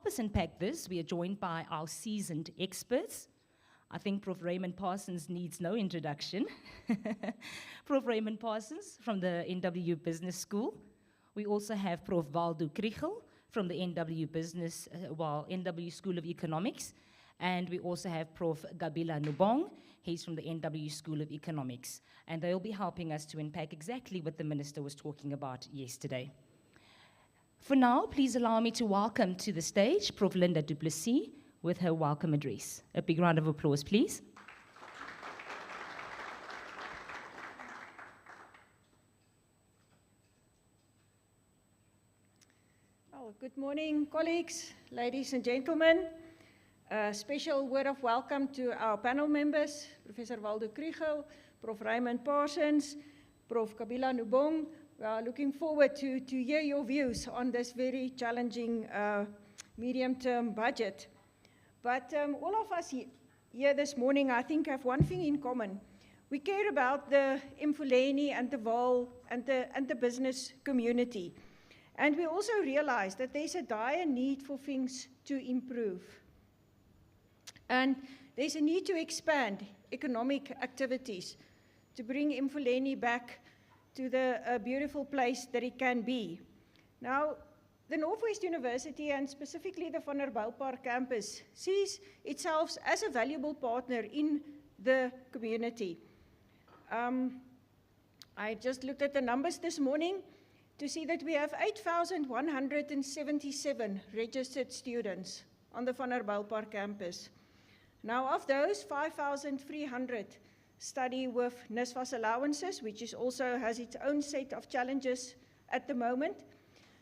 help us unpack this, we are joined by our seasoned experts. I think Prof. Raymond Parsons needs no introduction. Prof. Raymond Parsons from the NWU Business School. We also have Prof. Waldo Krugell from the NWU NWU School of Economics. And we also have Prof. Gabila Nubong. He's from the NWU School of Economics. And they'll be helping us to unpack exactly what the Minister was talking about yesterday. For now, please allow me to welcome to the stage Prof. Linda du Plessis with her welcome address. A big round of applause, please. Well, good morning, colleagues, ladies and gentlemen. A special word of welcome to our panel members, Professor Waldo Krugell, Prof. Raymond Parsons, Prof. Gabila Nubong. We are looking forward to hear your views on this very challenging medium-term budget. But all of us here this morning, I think, have one thing in common. We care about the Mfuleni and the Vaal and the business community. And we also realize that there's a dire need for things to improve. And there's a need to expand economic activities to bring Mfuleni back to the beautiful place that it can be. Now, the Northwest University, and specifically the Van der Bijlpark campus, sees itself as a valuable partner in the community. I just looked at the numbers this morning to see that we have 8,177 registered students on the Van der Bijlpark campus. Now, of those, 5,300 study with NSFAS allowances, which also has its own set of challenges at the moment.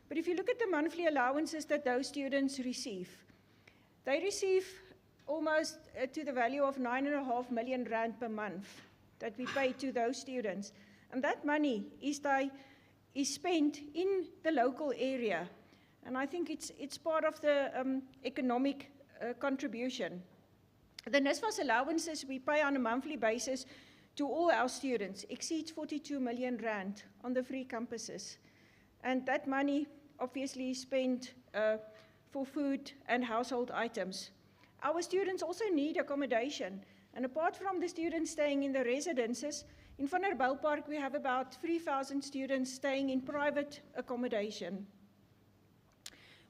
But if you look at the monthly allowances that those students receive, they receive almost to the value of 9.5 million rand per month that we pay to those students. And that money is spent in the local area. And I think it's part of the economic contribution. The NSFAS allowances we pay on a monthly basis to all our students exceeds 42 million rand on the free campuses. And that money obviously is spent for food and household items. Our students also need accommodation. And apart from the students staying in the residences, in Van der Bijlpark we have about 3,000 students staying in private accommodation.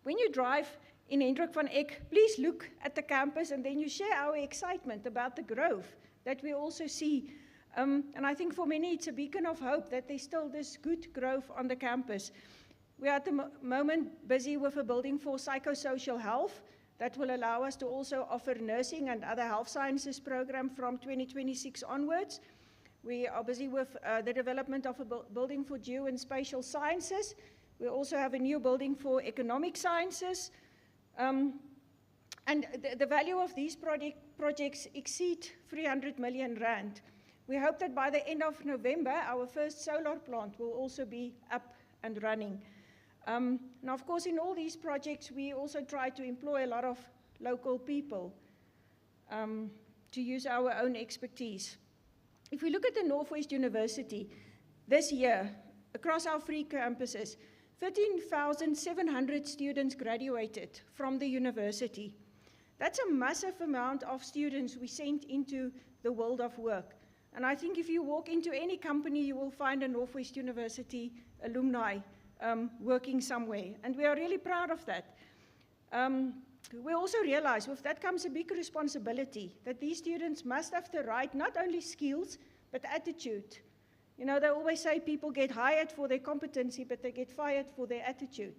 When you drive in Hendrik van Eck, please look at the campus and then you share our excitement about the growth that we also see. And I think for many it's a beacon of hope that there's still this good growth on the campus. We are at the moment busy with a building for psychosocial health that will allow us to also offer nursing and other health sciences program from 2026 onwards. We are busy with the development of a building for geo and spatial sciences. We also have a new building for economic sciences. And the value of these projects exceed 300 million rand. We hope that by the end of November, our first solar plant will also be up and running. Now, of course, in all these projects, we also try to employ a lot of local people to use our own expertise. If we look at the Northwest University, this year, across our three campuses, 13,700 students graduated from the university. That's a massive amount of students we sent into the world of work. And I think if you walk into any company, you will find a Northwest University alumni working somewhere. And we are really proud of that. We also realize with that comes a big responsibility that these students must have the right, not only skills, but attitude. You know, they always say people get hired for their competency, but they get fired for their attitude.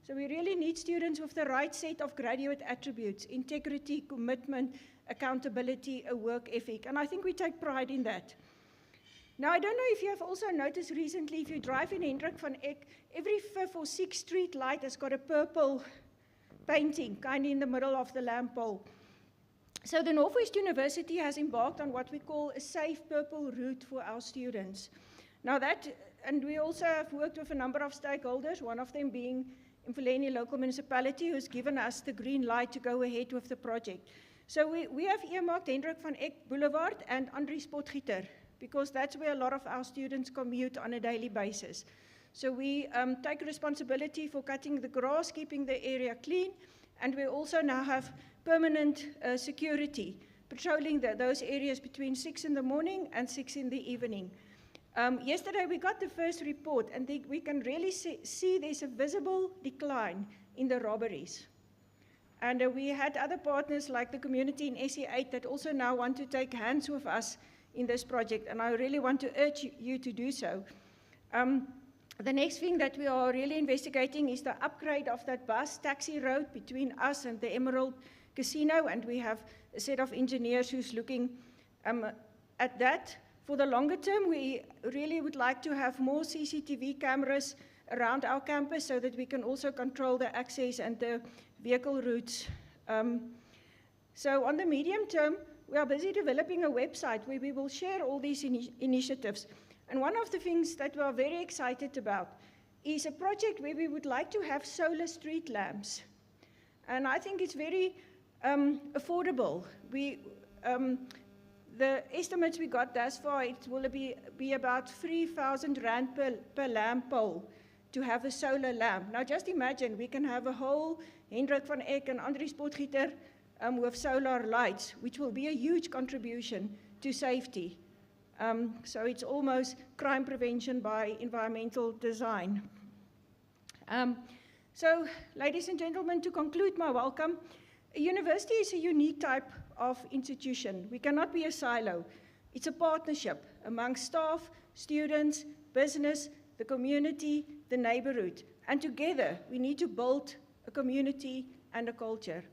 So we really need students with the right set of graduate attributes: integrity, commitment, accountability, a work ethic. And I think we take pride in that. Now, I don't know if you have also noticed recently, if you drive in Hendrik van Eck, every 5th or 6th street light has got a purple painting, kind of in the middle of the lamp pole. So the Northwest University has embarked on what we call a safe purple route for our students. Now and we also have worked with a number of stakeholders, one of them being Mfuleni local municipality, who's given us the green light to go ahead with the project. So we have earmarked Hendrik van Eck Boulevard and Andries Potgieter, because that's where a lot of our students commute on a daily basis. So we take responsibility for cutting the grass, keeping the area clean, And we also now have permanent security, patrolling those areas between 6 in the morning and 6 in the evening. Yesterday we got the first report, and we can really see there's a visible decline in the robberies. And we had other partners like the community in SE8 that also now want to take hands with us in this project, and I really want to urge you to do so. The next thing that we are really investigating is the upgrade of that bus taxi road between us and the Emerald Casino, and we have a set of engineers who's looking at that. For the longer term, we really would like to have more CCTV cameras around our campus so that we can also control the access and the vehicle routes. So on the medium term, we are busy developing a website where we will share all these initiatives. And one of the things that we are very excited about is a project where we would like to have solar street lamps. And I think it's very affordable. The estimates we got thus far, it will be about 3,000 rand per lamp pole to have a solar lamp. Now just imagine, we can have a whole Hendrik van Eck and Andries Potgieter with solar lights, which will be a huge contribution to safety. So it's almost crime prevention by environmental design. So, ladies and gentlemen, to conclude my welcome, a university is a unique type of institution. We cannot be a silo. It's a partnership among staff, students, business, the community, the neighborhood. And together, we need to build a community and a culture.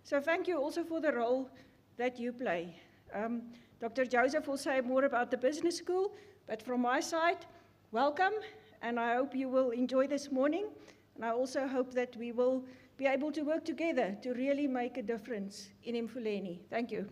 So thank you also for the role that you play. Dr. Joseph will say more about the business school, but from my side, welcome, and I hope you will enjoy this morning. And I also hope that we will be able to work together to really make a difference in Mfuleni. Thank you.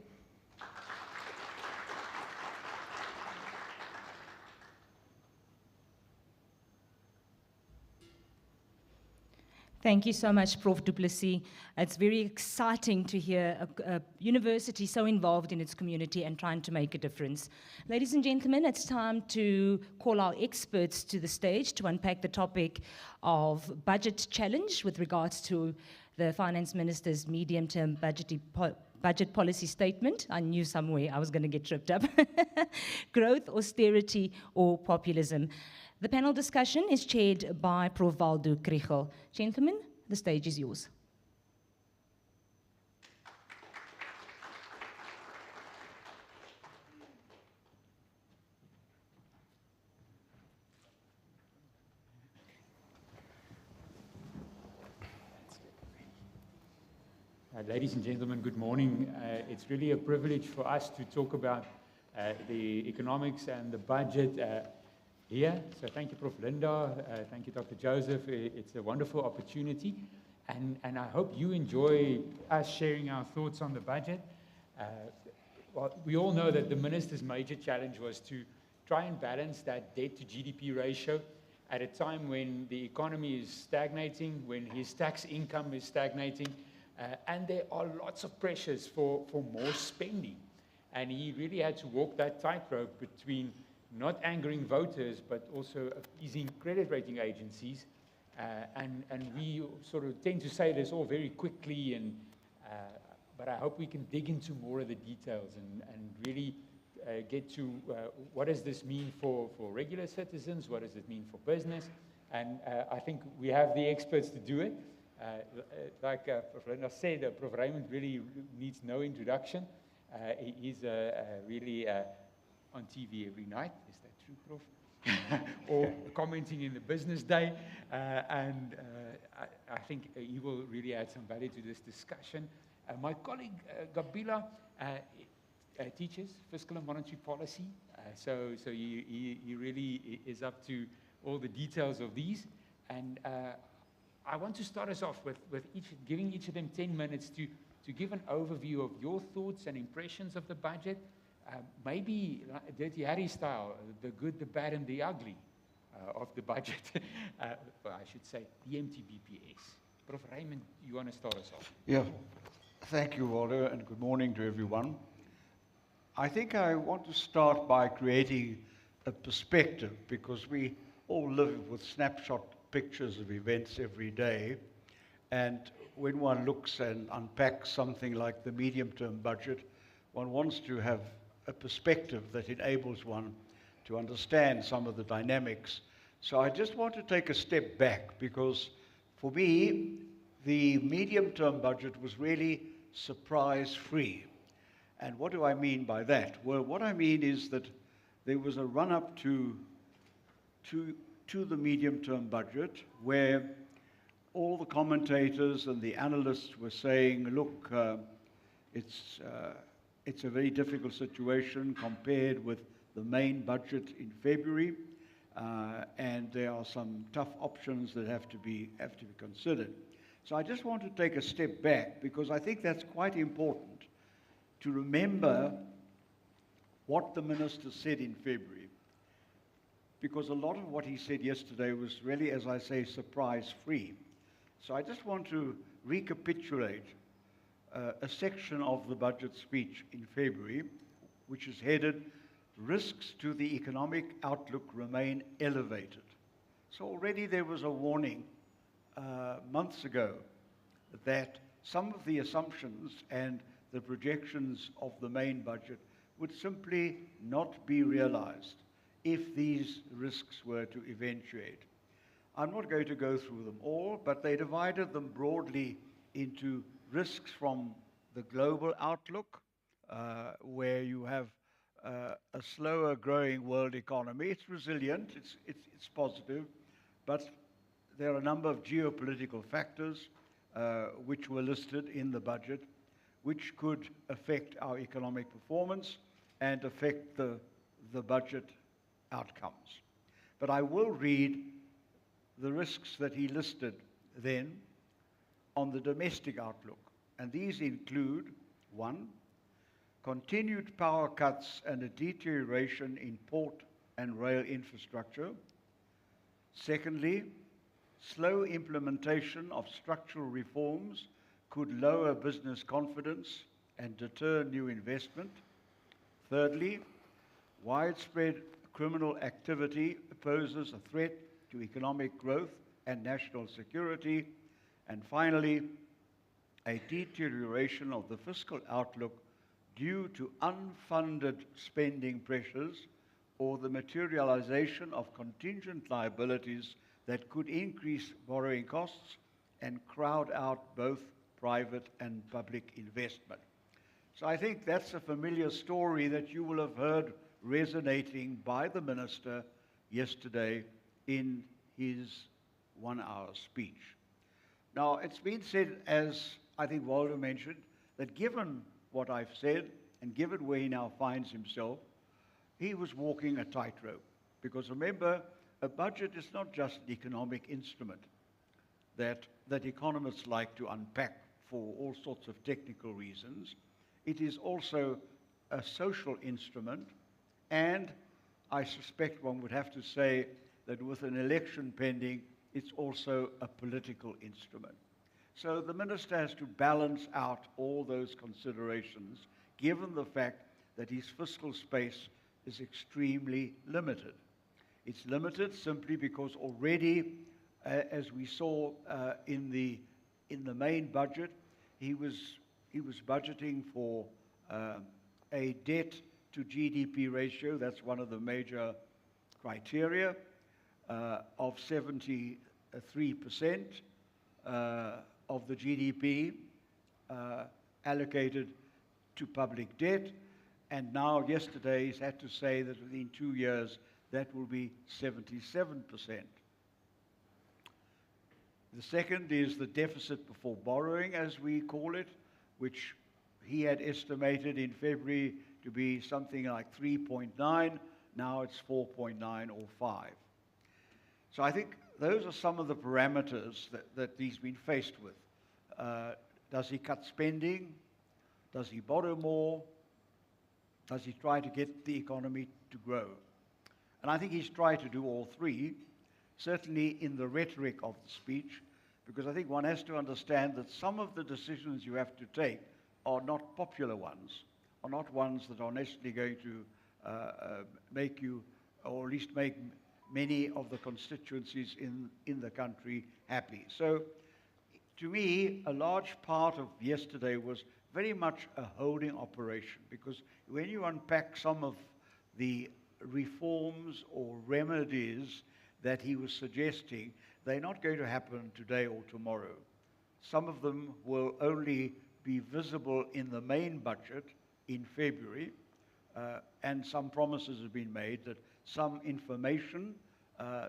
Thank you so much, Prof. Du Plessis. It's very exciting to hear a university so involved in its community and trying to make a difference. Ladies and gentlemen, it's time to call our experts to the stage to unpack the topic of budget challenge with regards to the Finance Minister's medium-term budget policy statement. I knew somewhere I was going to get tripped up. Growth, austerity, or populism. The panel discussion is chaired by Prof. Waldo Krugell. Gentlemen, the stage is yours. Ladies and gentlemen, good morning. It's really a privilege for us to talk about the economics and the budget here. So thank you, Prof. Linda. Thank you, Dr. Joseph. It's a wonderful opportunity. And I hope you enjoy us sharing our thoughts on the budget. Well, we all know that the minister's major challenge was to try and balance that debt to GDP ratio at a time when the economy is stagnating, when his tax income is stagnating, and there are lots of pressures for more spending. And he really had to walk that tightrope between not angering voters, but also appeasing credit rating agencies. And we sort of tend to say this all very quickly, but I hope we can dig into more of the details and really get to what does this mean for regular citizens, what does it mean for business, and I think we have the experts to do it. Like Prof. Linda said, Prof. Raymond really needs no introduction. He's really on TV every night. Is that true, Prof? Or commenting in the business day. And I think he will really add some value to this discussion. My colleague, Gabila, teaches fiscal and monetary policy. So he really is up to all the details of these. And I want to start us off with giving each of them 10 minutes to give an overview of your thoughts and impressions of the budget, maybe Dirty Harry style, the good, the bad, and the ugly of the budget. Well, I should say the MTBPS. Prof. Raymond, you want to start us off? Yeah, thank you, Waldo, and good morning to everyone. I think I want to start by creating a perspective, because we all live with snapshot pictures of events every day, and when one looks and unpacks something like the medium-term budget, one wants to have a perspective that enables one to understand some of the dynamics. So I just want to take a step back, because for me, the medium-term budget was really surprise-free. And what do I mean by that? Well, what I mean is that there was a run-up to the medium-term budget where all the commentators and the analysts were saying, look, it's a very difficult situation compared with the main budget in February, and there are some tough options that have to be considered. So I just want to take a step back, because I think that's quite important to remember what the minister said in February, because a lot of what he said yesterday was really, as I say, surprise-free. So I just want to recapitulate a section of the budget speech in February, which is headed, "Risks to the economic outlook remain elevated." So already there was a warning months ago that some of the assumptions and the projections of the main budget would simply not be realized if these risks were to eventuate. I'm not going to go through them all, but they divided them broadly into risks from the global outlook, where you have a slower growing world economy. It's resilient, it's positive, but there are a number of geopolitical factors which were listed in the budget, which could affect our economic performance and affect the budget outcomes. But I will read the risks that he listed then on the domestic outlook. And these include, 1, continued power cuts and a deterioration in port and rail infrastructure. Secondly, slow implementation of structural reforms could lower business confidence and deter new investment. Thirdly, widespread criminal activity poses a threat to economic growth and national security. And finally, a deterioration of the fiscal outlook due to unfunded spending pressures or the materialization of contingent liabilities that could increase borrowing costs and crowd out both private and public investment. So I think that's a familiar story that you will have heard resonating by the minister yesterday in his 1-hour speech. Now, it's been said, as I think Waldo mentioned, that given what I've said and given where he now finds himself, he was walking a tightrope. Because remember, a budget is not just an economic instrument that economists like to unpack for all sorts of technical reasons. It is also a social instrument, and I suspect one would have to say that with an election pending, it's also a political instrument. So the minister has to balance out all those considerations, given the fact that his fiscal space is extremely limited. It's limited simply because already, as we saw in the main budget, he was budgeting for a debt to GDP ratio, that's one of the major criteria, of 73% of the GDP allocated to public debt. And now, yesterday, he's had to say that within 2 years, that will be 77%. The second is the deficit before borrowing, as we call it, which he had estimated in February to be something like 3.9. Now it's 4.9 or 5. So I think those are some of the parameters that he's been faced with. Does he cut spending? Does he borrow more? Does he try to get the economy to grow? And I think he's tried to do all three, certainly in the rhetoric of the speech, because I think one has to understand that some of the decisions you have to take are not popular ones, are not ones that are necessarily going to make you, or at least make many of the constituencies in the country happy. So to me, a large part of yesterday was very much a holding operation, because when you unpack some of the reforms or remedies that he was suggesting, they're not going to happen today or tomorrow. Some of them will only be visible in the main budget in February, and some promises have been made that some information,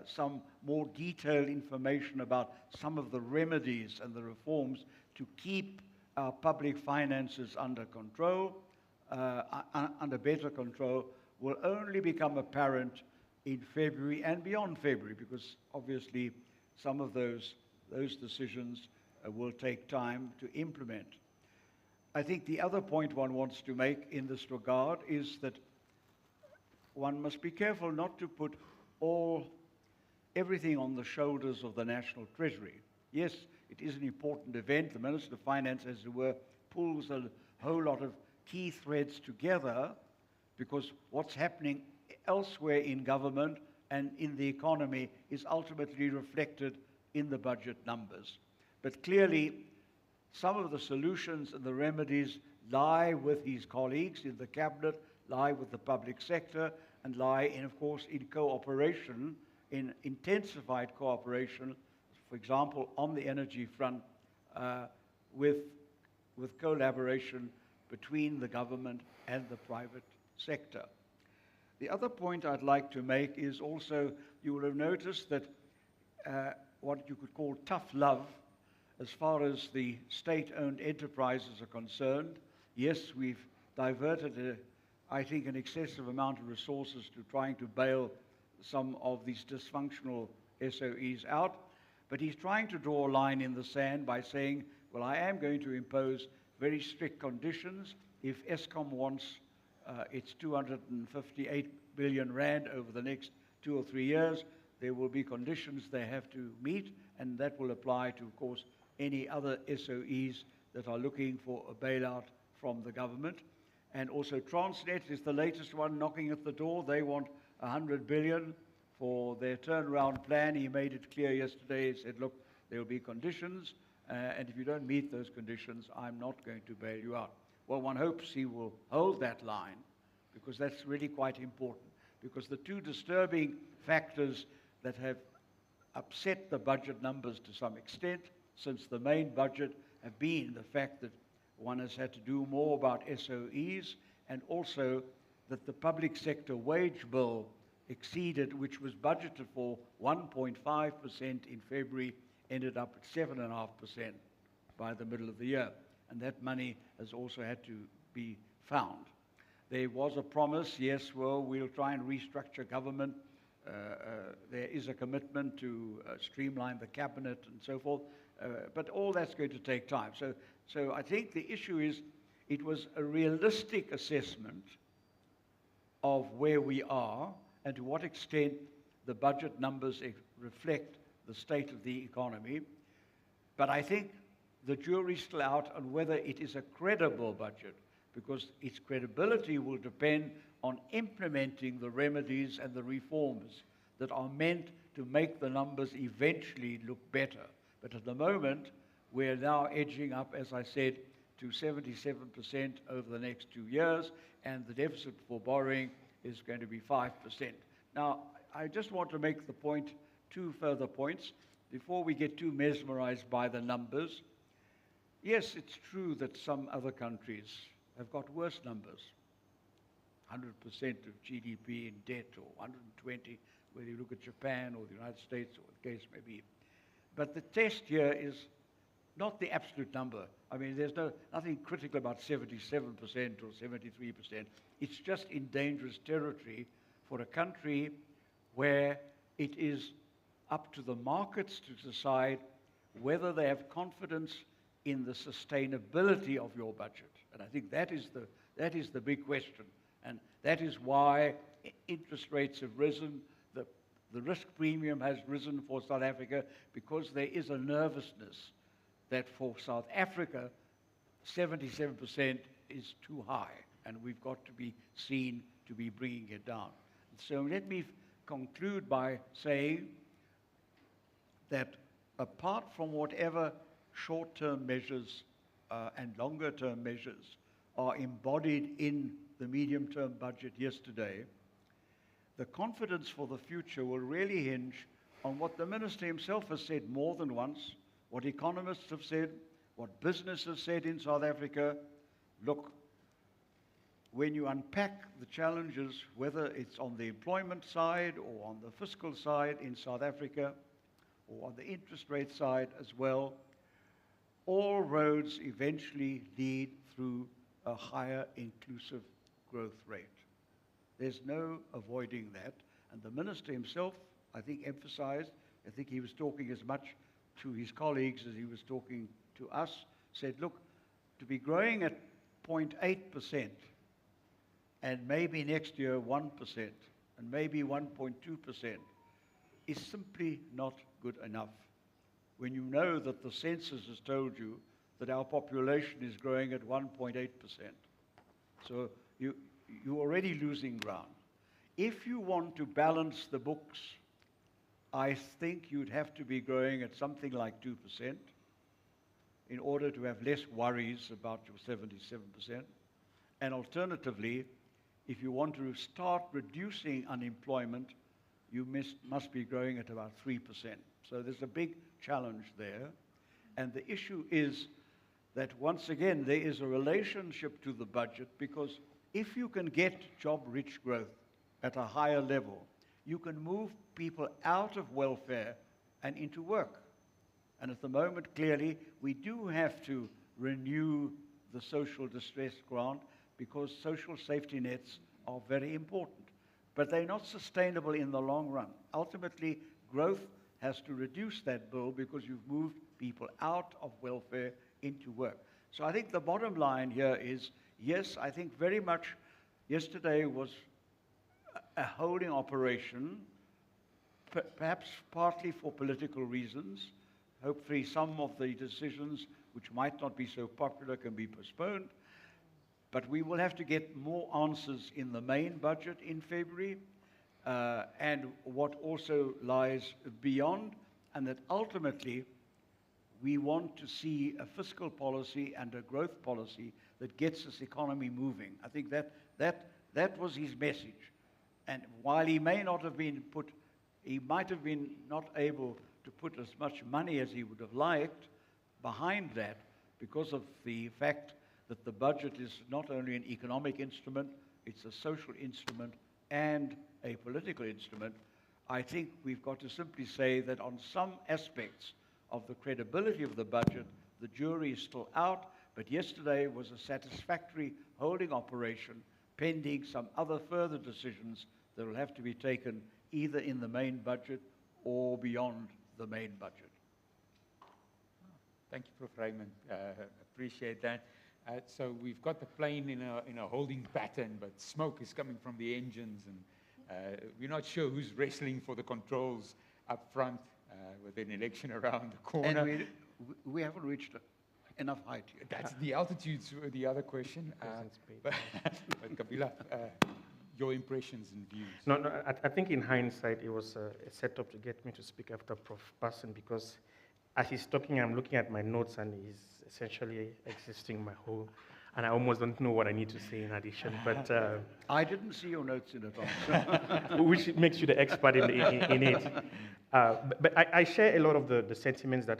some more detailed information about some of the remedies and the reforms to keep our public finances under control, under better control, will only become apparent in February and beyond February, because obviously some of those decisions will take time to implement. I think the other point one wants to make in this regard is that one must be careful not to put everything on the shoulders of the National Treasury. Yes, it is an important event. The Minister of Finance, as it were, pulls a whole lot of key threads together, because what's happening elsewhere in government and in the economy is ultimately reflected in the budget numbers. But clearly, some of the solutions and the remedies lie with his colleagues in the cabinet, lie with the public sector, and lie, of course, in cooperation, in intensified cooperation, for example, on the energy front, with collaboration between the government and the private sector. The other point I'd like to make is also, you will have noticed that what you could call tough love, as far as the state-owned enterprises are concerned. Yes, we've diverted, I think, an excessive amount of resources to trying to bail some of these dysfunctional SOEs out, but he's trying to draw a line in the sand by saying, well, I am going to impose very strict conditions. If Eskom wants its 258 billion rand over the next 2 or 3 years, there will be conditions they have to meet, and that will apply to, of course, any other SOEs that are looking for a bailout from the government. And also Transnet is the latest one knocking at the door. They want 100 billion for their turnaround plan. He made it clear yesterday. He said, look, there will be conditions, and if you don't meet those conditions, I'm not going to bail you out. Well, one hopes he will hold that line, because that's really quite important. Because the two disturbing factors that have upset the budget numbers to some extent since the main budget have been the fact that one has had to do more about SOEs, and also that the public sector wage bill exceeded, which was budgeted for 1.5% in February, ended up at 7.5% by the middle of the year. And that money has also had to be found. There was a promise, yes, well, we'll try and restructure government. There is a commitment to streamline the cabinet and so forth, but all that's going to take time. So I think the issue is, it was a realistic assessment of where we are and to what extent the budget numbers reflect the state of the economy. But I think the jury's still out on whether it is a credible budget, because its credibility will depend on implementing the remedies and the reforms that are meant to make the numbers eventually look better. But at the moment, we're now edging up, as I said, to 77% over the next 2 years, and the deficit for borrowing is going to be 5%. Now, I just want to make the point, 2 further points, before we get too mesmerized by the numbers. Yes, it's true that some other countries have got worse numbers. 100% of GDP in debt, or 120, whether you look at Japan or the United States, or the case may be. But the test here is not the absolute number. I mean, there's nothing critical about 77% or 73%. It's just in dangerous territory for a country where it is up to the markets to decide whether they have confidence in the sustainability of your budget. And I think that is the big question. And that is why interest rates have risen. The risk premium has risen for South Africa, because there is a nervousness that for South Africa, 77% is too high, and we've got to be seen to be bringing it down. So let me conclude by saying that apart from whatever short-term measures and longer-term measures are embodied in the medium-term budget yesterday, the confidence for the future will really hinge on what the Minister himself has said more than once, what economists have said, what business has said in South Africa. Look, when you unpack the challenges, whether it's on the employment side or on the fiscal side in South Africa, or on the interest rate side as well, all roads eventually lead through a higher inclusive growth rate. There's no avoiding that. And the Minister himself, I think, emphasized, I think he was talking as much to his colleagues as he was talking to us, said, look, to be growing at 0.8%, and maybe next year 1%, and maybe 1.2%, is simply not good enough. When you know that the census has told you that our population is growing at 1.8%. So you're already losing ground. If you want to balance the books, I think you'd have to be growing at something like 2% in order to have less worries about your 77%. And alternatively, if you want to start reducing unemployment, you must be growing at about 3%. So there's a big challenge there. And the issue is that, once again, there is a relationship to the budget, because if you can get job-rich growth at a higher level, you can move people out of welfare and into work. And at the moment, clearly, we do have to renew the social distress grant, because social safety nets are very important. But they're not sustainable in the long run. Ultimately, growth has to reduce that bill, because you've moved people out of welfare into work. So I think the bottom line here is, yes, I think very much yesterday was a holding operation, perhaps partly for political reasons. Hopefully some of the decisions which might not be so popular can be postponed. But we will have to get more answers in the main budget in February, and what also lies beyond, and that ultimately we want to see a fiscal policy and a growth policy that gets this economy moving. I think that was his message. And while he may not have been he might have been not able to put as much money as he would have liked behind that, because of the fact that the budget is not only an economic instrument, it's a social instrument and a political instrument. I think we've got to simply say that on some aspects of the credibility of the budget, the jury is still out, but yesterday was a satisfactory holding operation pending some other further decisions that will have to be taken either in the main budget or beyond the main budget. Thank you, Prof. Raymond. Appreciate that. So we've got the plane in a holding pattern, but smoke is coming from the engines, and we're not sure who's wrestling for the controls up front with an election around the corner. And we haven't reached enough height yet. That's the altitude's the other question. But Gabila, your impressions and views. No, I think in hindsight, it was a setup to get me to speak after Prof. Parsons, because as he's talking, I'm looking at my notes, and he's essentially existing my whole, and I almost don't know what I need to say in addition. But I didn't see your notes in it, which makes you the expert in it. But I share a lot of the sentiments that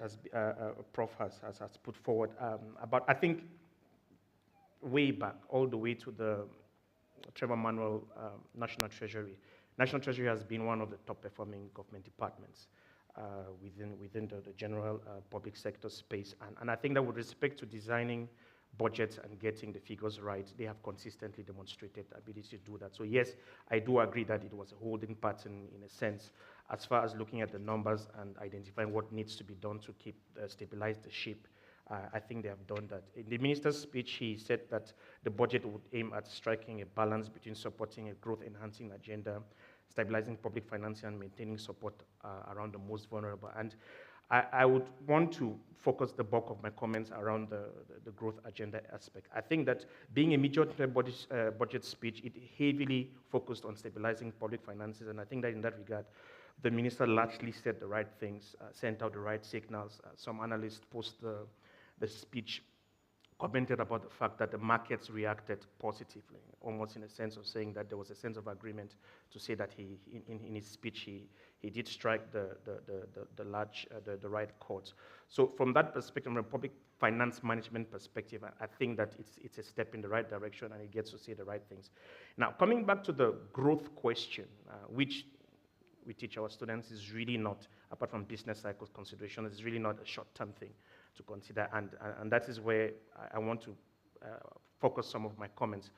Prof has put forward about, I think, way back, all the way to the Trevor Manuel National Treasury. National Treasury has been one of the top performing government departments within the general public sector space. And I think that with respect to designing budgets and getting the figures right, they have consistently demonstrated the ability to do that. So yes, I do agree that it was a holding pattern in a sense, as far as looking at the numbers and identifying what needs to be done to keep stabilize the ship. I think they have done that. In the minister's speech, he said that the budget would aim at striking a balance between supporting a growth-enhancing agenda, stabilizing public finance, and maintaining support around the most vulnerable. And I would want to focus the bulk of my comments around the growth agenda aspect. I think that being a medium-term budget speech, it heavily focused on stabilizing public finances, and I think that in that regard, the minister largely said the right things, sent out the right signals. Some analysts post the speech commented about the fact that the markets reacted positively, almost in a sense of saying that there was a sense of agreement to say that in his speech, he did strike the right chords. So from that perspective, from a public finance management perspective, I think that it's a step in the right direction and it gets to say the right things. Now, coming back to the growth question, which we teach our students is really not, apart from business cycles consideration, it's really not a short-term thing to consider, and that is where I want to focus some of my comments,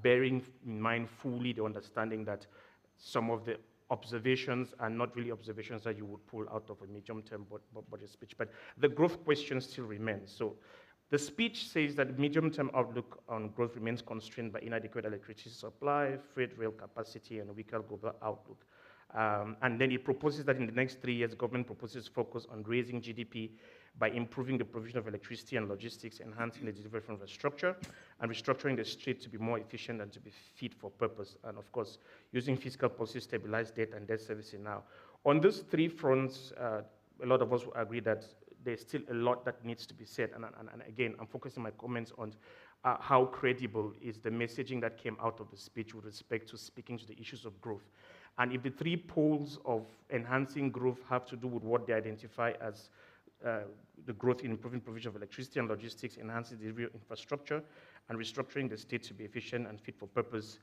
bearing in mind fully the understanding that some of the observations are not really observations that you would pull out of a medium-term budget speech, but the growth question still remains. So the speech says that the medium-term outlook on growth remains constrained by inadequate electricity supply, freight rail capacity, and a weaker global outlook. And then it proposes that in the next 3 years, government proposes focus on raising GDP by improving the provision of electricity and logistics, enhancing the delivery of infrastructure, and restructuring the state to be more efficient and to be fit for purpose. And of course, using fiscal policy to stabilize debt and debt servicing now. On those three fronts, a lot of us will agree that there's still a lot that needs to be said. And again, I'm focusing my comments on how credible is the messaging that came out of the speech with respect to speaking to the issues of growth. And if the three poles of enhancing growth have to do with what they identify as the growth in improving provision of electricity and logistics, enhancing the delivery of infrastructure, and restructuring the state to be efficient and fit for purpose,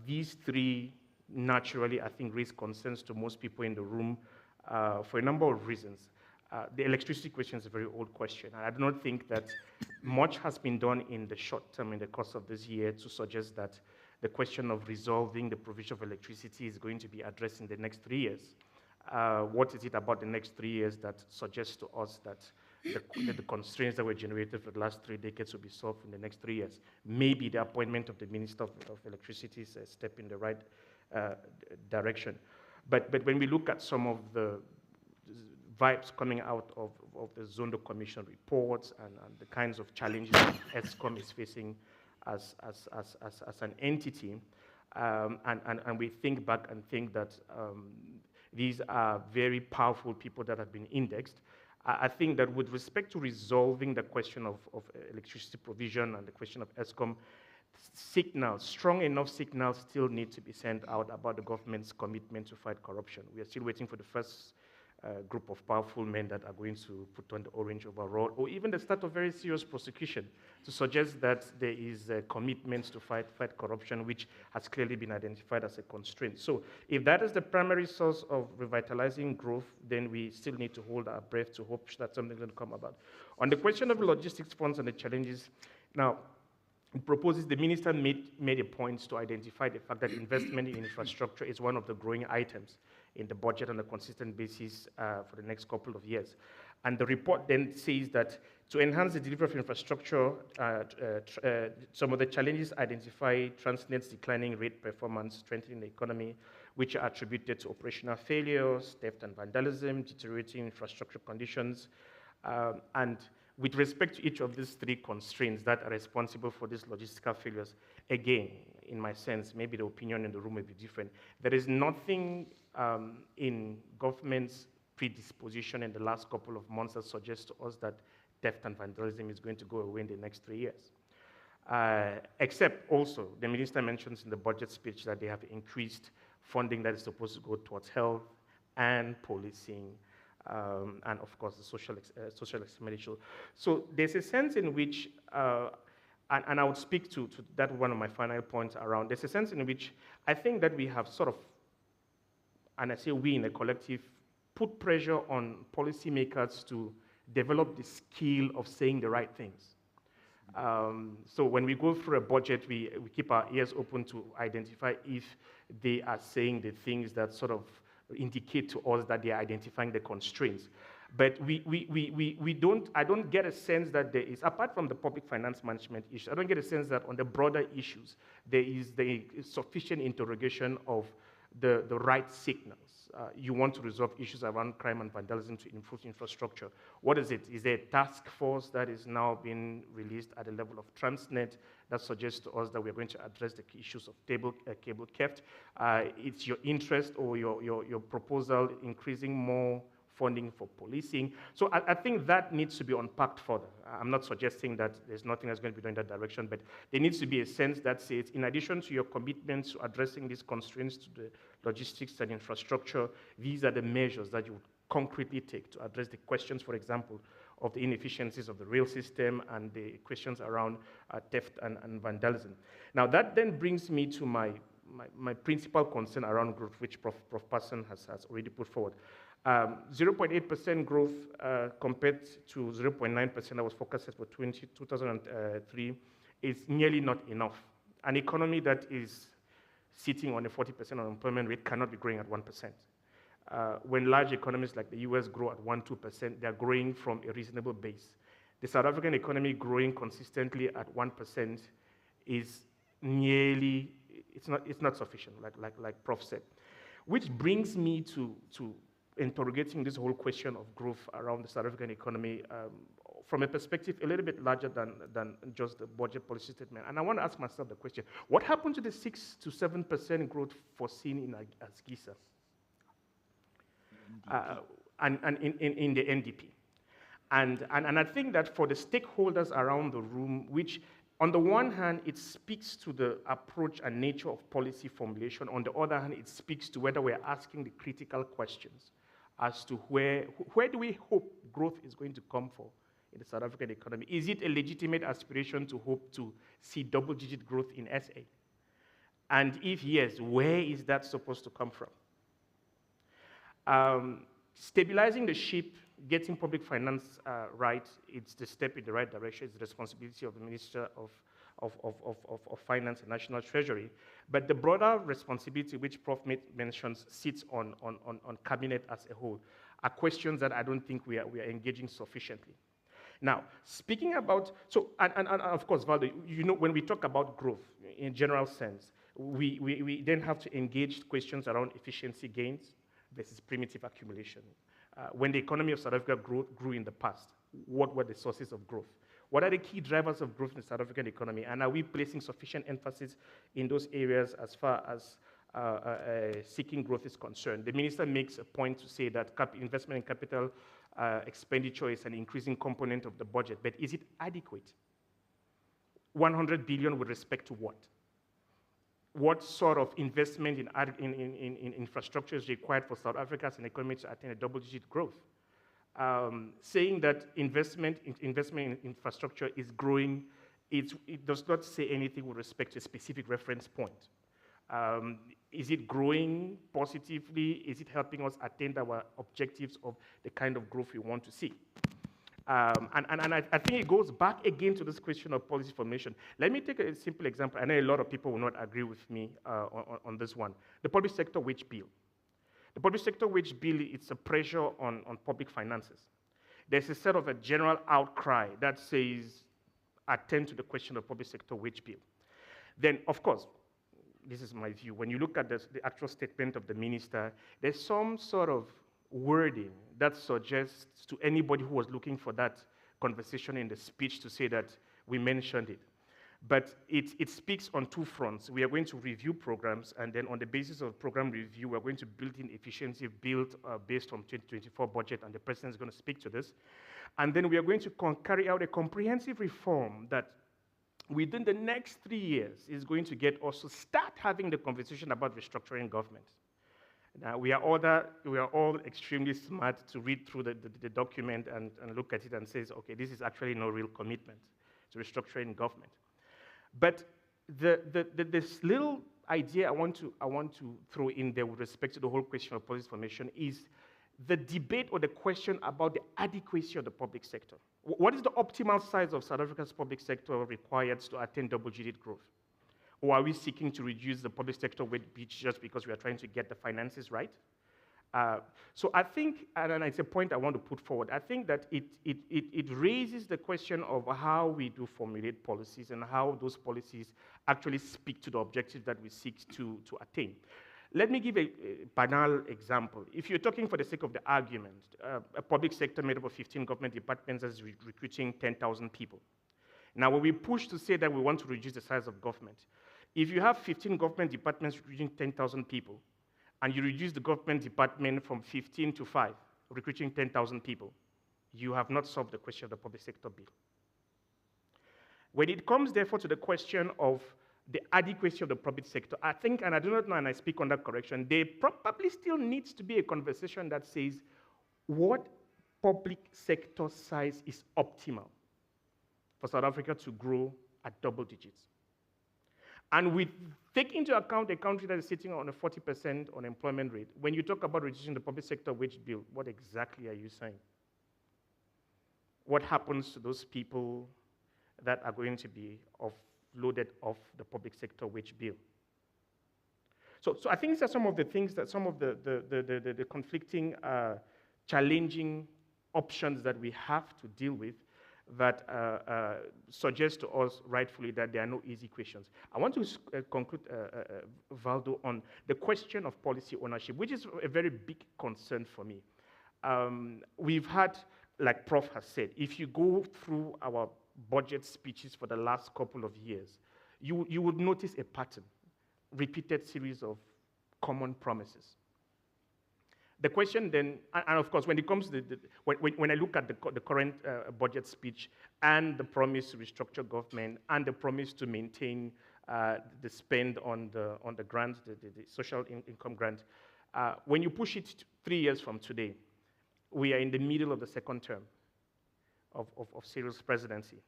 these three naturally, I think, raise concerns to most people in the room for a number of reasons. The electricity question is a very old question, and I do not think that much has been done in the short term in the course of this year to suggest that the question of resolving the provision of electricity is going to be addressed in the next 3 years. What is it about the next 3 years that suggests to us that the constraints that were generated for the last 3 decades will be solved in the next 3 years? Maybe the appointment of the Minister of Electricity is a step in the right direction. But when we look at some of the vibes coming out of the Zondo Commission reports and the kinds of challenges that ESCOM is facing as an entity, and we think back and think that these are very powerful people that have been indexed, I think that with respect to resolving the question of electricity provision and the question of ESCOM, signals, strong enough signals still need to be sent out about the government's commitment to fight corruption. We are still waiting for the first group of powerful men that are going to put on the orange overall, or even the start of very serious prosecution to suggest that there is a commitment to fight corruption, which has clearly been identified as a constraint. So if that is the primary source of revitalizing growth, then we still need to hold our breath to hope that something will come about. On the question of logistics funds and the challenges, now, it proposes the minister made a point to identify the fact that investment in infrastructure is one of the growing items in the budget on a consistent basis for the next couple of years. And the report then says that to enhance the delivery of infrastructure, some of the challenges identified: Transnet's declining rate performance, strengthening the economy, which are attributed to operational failures, theft and vandalism, deteriorating infrastructure conditions, and with respect to each of these three constraints that are responsible for these logistical failures, again, in my sense, maybe the opinion in the room may be different. There is nothing in government's predisposition in the last couple of months that suggests to us that theft and vandalism is going to go away in the next 3 years. Except also, the minister mentions in the budget speech that they have increased funding that is supposed to go towards health and policing, and of course the social expenditure. So there's a sense in which, and I would speak to that one of my final points around, there's a sense in which I think that we have sort of, and I say we in a collective, put pressure on policymakers to develop the skill of saying the right things. So when we go through a budget, we keep our ears open to identify if they are saying the things that sort of indicate to us that they are identifying the constraints. But I don't get a sense that there is, apart from the public finance management issue, I don't get a sense that on the broader issues, there is the sufficient interrogation of the right signals. you want to resolve issues around crime and vandalism to improve infrastructure. What is it? Is there a task force that is now being released at the level of Transnet that suggests to us that we're going to address the issues of cable theft? It's your interest or your proposal increasing more funding for policing. So I think that needs to be unpacked further. I'm not suggesting that there's nothing that's going to be done in that direction, but there needs to be a sense that says, in addition to your commitments to addressing these constraints to the logistics and infrastructure, these are the measures that you would concretely take to address the questions, for example, of the inefficiencies of the rail system and the questions around theft and vandalism. Now, that then brings me to my principal concern around growth, which Prof. Parsons has already put forward. 0.8% growth compared to 0.9% that was forecasted for 2003 is nearly not enough. An economy that is sitting on a 40% unemployment rate cannot be growing at 1%. When large economies like the US grow at 1-2%, they're growing from a reasonable base. The South African economy growing consistently at 1% is nearly, it's not sufficient, like Prof said. Which brings me to interrogating this whole question of growth around the South African economy from a perspective a little bit larger than just the budget policy statement. And I want to ask myself the question, what happened to the 6 to 7% growth foreseen in Asgisa and in the NDP? And I think that for the stakeholders around the room, which on the one hand, it speaks to the approach and nature of policy formulation. On the other hand, it speaks to whether we're asking the critical questions as to where do we hope growth is going to come for in the South African economy. Is it a legitimate aspiration to hope to see double-digit growth in SA? And if yes, where is that supposed to come from? Stabilizing the ship, getting public finance right, it's the step in the right direction. It's the responsibility of the Minister of Finance and National Treasury. But the broader responsibility, which Prof mentions, sits on Cabinet as a whole, are questions that I don't think we are engaging sufficiently. Now, speaking about, and of course, Waldo, you know, when we talk about growth in general sense, we then have to engage questions around efficiency gains versus primitive accumulation. When the economy of South Africa grew in the past, what were the sources of growth? What are the key drivers of growth in the South African economy? And are we placing sufficient emphasis in those areas as far as seeking growth is concerned? The minister makes a point to say that investment in capital expenditure is an increasing component of the budget, but is it adequate? 100 billion with respect to what? What sort of investment in infrastructure is required for South Africa as an economy to attain a double-digit growth? Saying that investment in infrastructure is growing, it does not say anything with respect to a specific reference point. Is it growing positively? Is it helping us attain our objectives of the kind of growth we want to see? And I think it goes back again to this question of policy formation. Let me take a simple example. I know a lot of people will not agree with me on this one. The public sector wage bill. The public sector wage bill, it's a pressure on public finances. There's a sort of a general outcry that says, attend to the question of public sector wage bill. Then, of course, this is my view. When you look at the actual statement of the minister, there's some sort of wording that suggests to anybody who was looking for that conversation in the speech to say that we mentioned it. But it speaks on two fronts. We are going to review programs, and then on the basis of program review, we're going to build in efficiency built based on 2024 budget, and the president is going to speak to this. And then we are going to carry out a comprehensive reform that within the next 3 years is going to get us to start having the conversation about restructuring government. Now, we are all extremely smart to read through the document and look at it and say, okay, this is actually no real commitment to restructuring government. But this little idea I want to throw in there with respect to the whole question of policy formation is the debate or the question about the adequacy of the public sector. What is the optimal size of South Africa's public sector required to attain double-digit growth? Or are we seeking to reduce the public sector weight just because we are trying to get the finances right? So I think, and it's a point I want to put forward, I think that it raises the question of how we do formulate policies and how those policies actually speak to the objectives that we seek to attain. Let me give a banal example. If you're talking for the sake of the argument, a public sector made up of 15 government departments is recruiting 10,000 people. Now, when we push to say that we want to reduce the size of government, if you have 15 government departments recruiting 10,000 people, and you reduce the government department from 15 to 5, recruiting 10,000 people, you have not solved the question of the public sector bill. When it comes, therefore, to the question of the adequacy of the public sector, I think, and I do not know, and I speak under correction, there probably still needs to be a conversation that says what public sector size is optimal for South Africa to grow at double digits. And we take into account a country that is sitting on a 40% unemployment rate. When you talk about reducing the public sector wage bill, what exactly are you saying? What happens to those people that are going to be loaded off the public sector wage bill? So I think these are some of the things that some of the conflicting, challenging options that we have to deal with that suggest to us rightfully that there are no easy questions. I want to conclude, Waldo, on the question of policy ownership, which is a very big concern for me. We've had, like Prof has said, if you go through our budget speeches for the last couple of years, you would notice a pattern, repeated series of common promises. The question then, and of course, when it comes to when I look at the current budget speech and the promise to restructure government and the promise to maintain the spend on the grant, the social income grant, when you push it 3 years from today, we are in the middle of the second term of Cyril's presidency.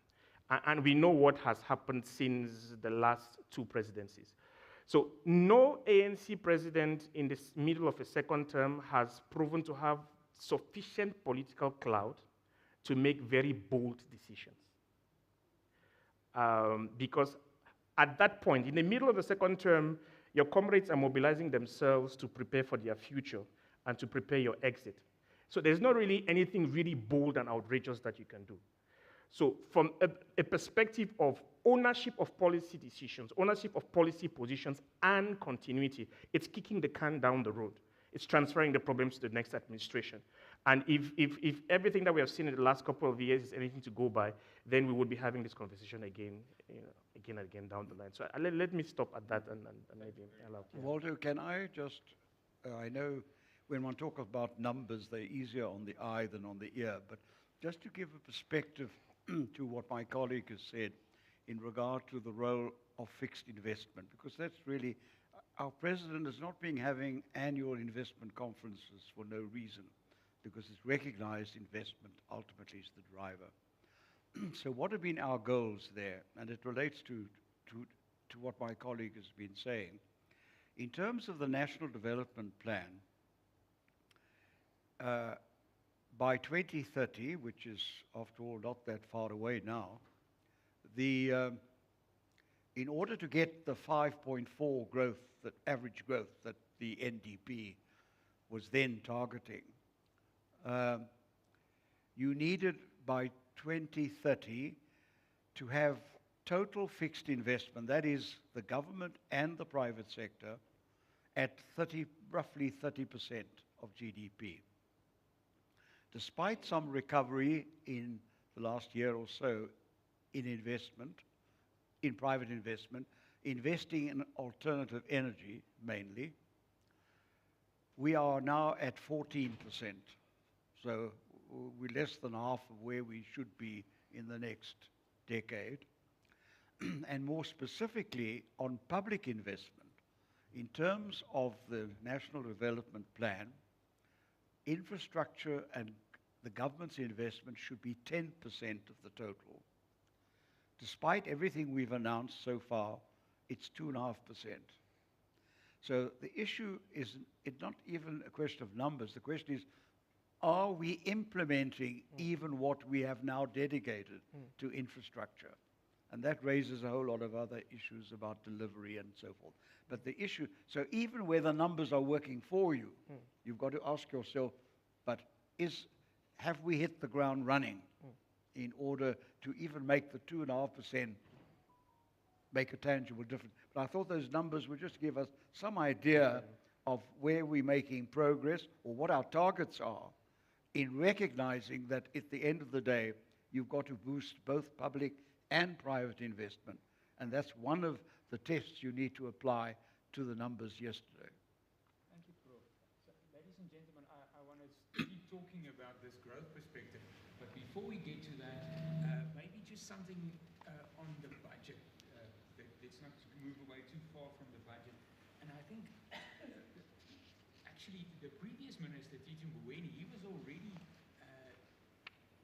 And we know what has happened since the last 2 presidencies. So no ANC president in the middle of a second term has proven to have sufficient political clout to make very bold decisions. Because at that point, in the middle of the second term, your comrades are mobilizing themselves to prepare for their future and to prepare your exit. So there's not really anything really bold and outrageous that you can do. So from a perspective of ownership of policy decisions, ownership of policy positions, and continuity, it's kicking the can down the road. It's transferring the problems to the next administration. And if everything that we have seen in the last couple of years is anything to go by, then we would be having this conversation again, again and again down the line. So let me stop at that and maybe allow. Yeah. Waldo, can I just, I know when one talks about numbers, they're easier on the eye than on the ear, but just to give a perspective to what my colleague has said in regard to the role of fixed investment, because that's really, our president has not been having annual investment conferences for no reason, because it's recognized investment ultimately is the driver. So what have been our goals there? And it relates to what my colleague has been saying. In terms of the National Development Plan, by 2030, which is, after all, not that far away now, in order to get the 5.4 growth, that average growth that the NDP was then targeting, you needed by 2030 to have total fixed investment, that is the government and the private sector, at roughly 30% of GDP. Despite some recovery in the last year or so in investment, in private investment, investing in alternative energy mainly, we are now at 14%. So we're less than half of where we should be in the next decade. And more specifically on public investment, in terms of the National Development Plan, infrastructure and the government's investment should be 10% of the total. Despite everything we've announced so far, it's 2.5%. So the issue is not even a question of numbers. The question is, are we implementing even what we have now dedicated to infrastructure? And that raises a whole lot of other issues about delivery and so forth. But the issue, so even where the numbers are working for you, you've got to ask yourself, but have we hit the ground running in order to even make the 2.5% make a tangible difference? But I thought those numbers would just give us some idea of where we're making progress or what our targets are, in recognizing that at the end of the day, you've got to boost both public and private investment. And that's one of the tests you need to apply to the numbers yesterday. Thank you, Prof. So, ladies and gentlemen, I want to keep talking about this growth perspective. But before we get to that, maybe just something on the budget. Let's not move away too far from the budget. And I think, actually, the previous minister, Thina, he was already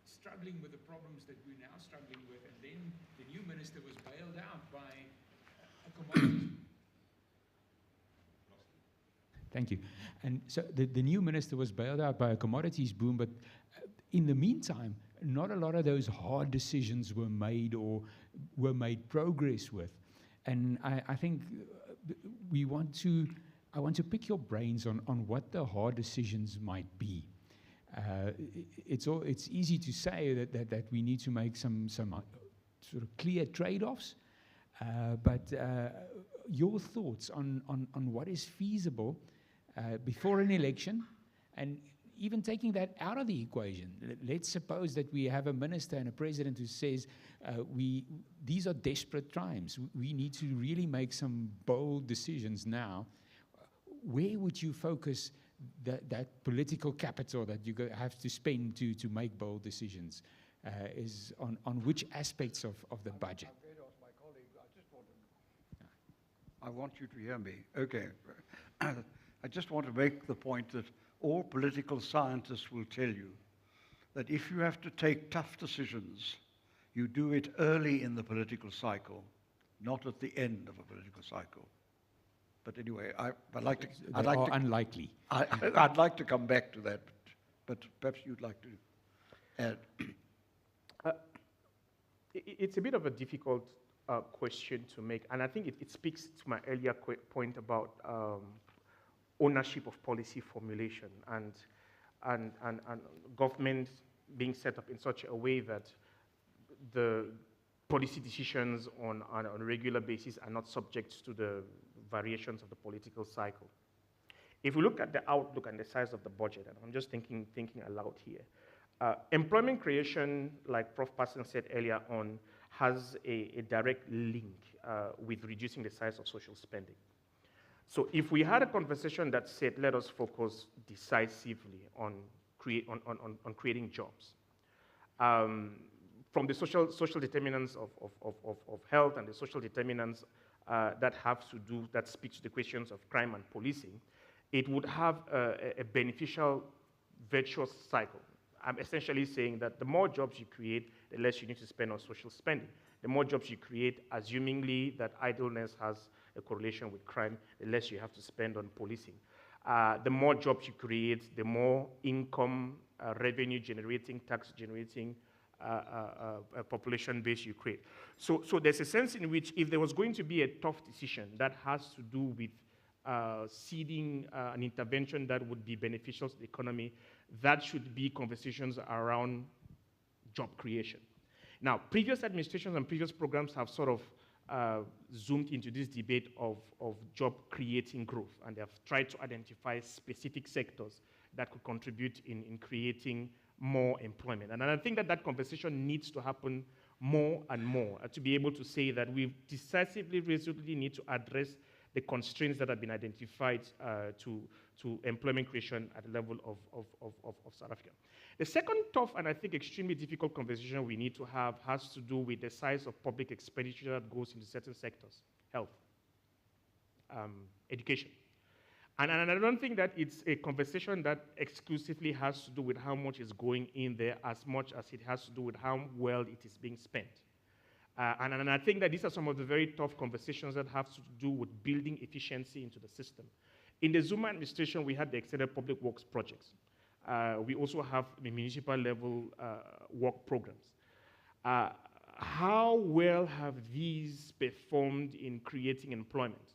struggling with the problems that we're now struggling with. And then the new minister was bailed out by a commodities. Thank you. And so the new minister was bailed out by a commodities boom, but in the meantime, not a lot of those hard decisions were made or were made progress with. And I think I want to pick your brains on what the hard decisions might be. It's easy to say that we need to make some sort of clear trade-offs, but your thoughts on what is feasible before an election, and even taking that out of the equation. Let's suppose that we have a minister and a president who says, these are desperate times. We need to really make some bold decisions now. Where would you focus that political capital that you have to spend to make bold decisions? Is on which aspects of the budget? I'm going to ask my colleague. I want you to hear me. Okay. I just want to make the point that all political scientists will tell you that if you have to take tough decisions, you do it early in the political cycle, not at the end of a political cycle. But anyway, I'd like to. Unlikely. I'd like to come back to that, but perhaps you'd like to add. It's a bit of a difficult question to make, and I think it speaks to my earlier point about ownership of policy formulation and government being set up in such a way that the policy decisions on a regular basis are not subject to the variations of the political cycle. If we look at the outlook and the size of the budget, and I'm just thinking aloud here, employment creation, like Prof. Parsons said earlier on, has a direct link with reducing the size of social spending. So if we had a conversation that said, let us focus decisively on creating jobs, from the social determinants of health and the social determinants that speak to the questions of crime and policing, it would have a beneficial, virtuous cycle. I'm essentially saying that the more jobs you create, the less you need to spend on social spending. The more jobs you create, assumingly that idleness has a correlation with crime, the less you have to spend on policing. The more jobs you create, the more income, revenue generating, tax generating population base you create. So there's a sense in which if there was going to be a tough decision that has to do with seeding an intervention that would be beneficial to the economy, that should be conversations around job creation. Now, previous administrations and previous programs have sort of zoomed into this debate of job creating growth, and they have tried to identify specific sectors that could contribute in creating more employment. And I think that conversation needs to happen more and more to be able to say that we decisively, resolutely need to address the constraints that have been identified to employment creation at the level of South Africa. The second tough and I think extremely difficult conversation we need to have has to do with the size of public expenditure that goes into certain sectors: health, education. And I don't think that it's a conversation that exclusively has to do with how much is going in there as much as it has to do with how well it is being spent. And I think that these are some of the very tough conversations that have to do with building efficiency into the system. In the Zuma administration, we had the extended public works projects. We also have the municipal level work programs. How well have these performed in creating employment?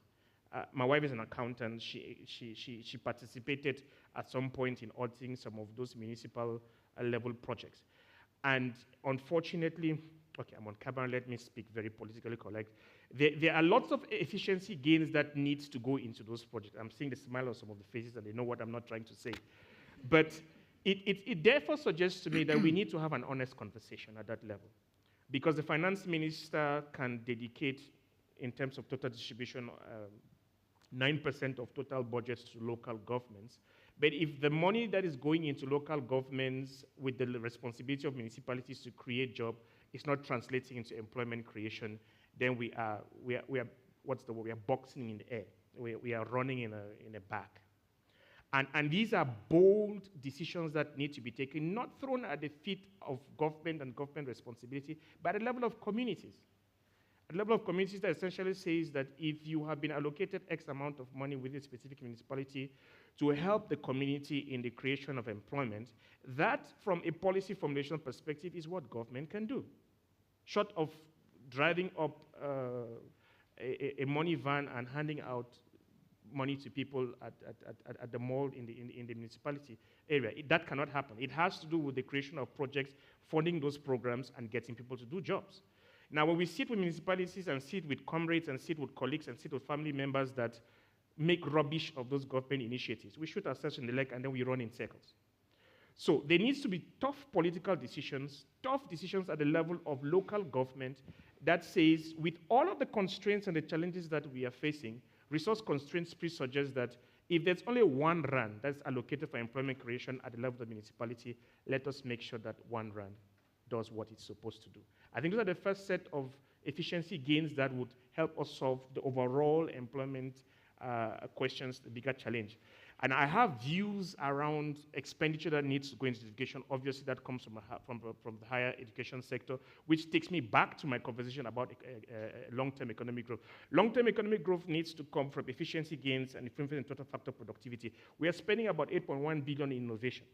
My wife is an accountant. She participated at some point in auditing some of those municipal level projects. And unfortunately, okay, I'm on camera, let me speak very politically correct. There are lots of efficiency gains that needs to go into those projects. I'm seeing the smile on some of the faces, and they know what I'm not trying to say. But it therefore suggests to me that we need to have an honest conversation at that level. Because the finance minister can dedicate, in terms of total distribution, 9% of total budgets to local governments. But if the money that is going into local governments with the responsibility of municipalities to create jobs is not translating into employment creation, then we are what's the word? We are boxing in the air. We are running in a bag. And these are bold decisions that need to be taken, not thrown at the feet of government and government responsibility, but at the level of communities. At the level of communities that essentially says that if you have been allocated X amount of money within a specific municipality to help the community in the creation of employment, that from a policy formulation perspective is what government can do. Short of driving up a money van and handing out money to people at the mall in the municipality area. That cannot happen. It has to do with the creation of projects, funding those programs, and getting people to do jobs. Now, when we sit with municipalities and sit with comrades and sit with colleagues and sit with family members that make rubbish of those government initiatives, we shoot ourselves in the leg and then we run in circles. So there needs to be tough political decisions, tough decisions at the level of local government that says, with all of the constraints and the challenges that we are facing, resource constraints suggest that if there's only 1 rand that's allocated for employment creation at the level of the municipality, let us make sure that 1 rand does what it's supposed to do. I think those are the first set of efficiency gains that would help us solve the overall employment questions, the bigger challenge. And I have views around expenditure that needs to go into education. Obviously, that comes from the higher education sector, which takes me back to my conversation about long-term economic growth. Long-term economic growth needs to come from efficiency gains and improvement in total factor productivity. We are spending about 8.1 billion in innovation.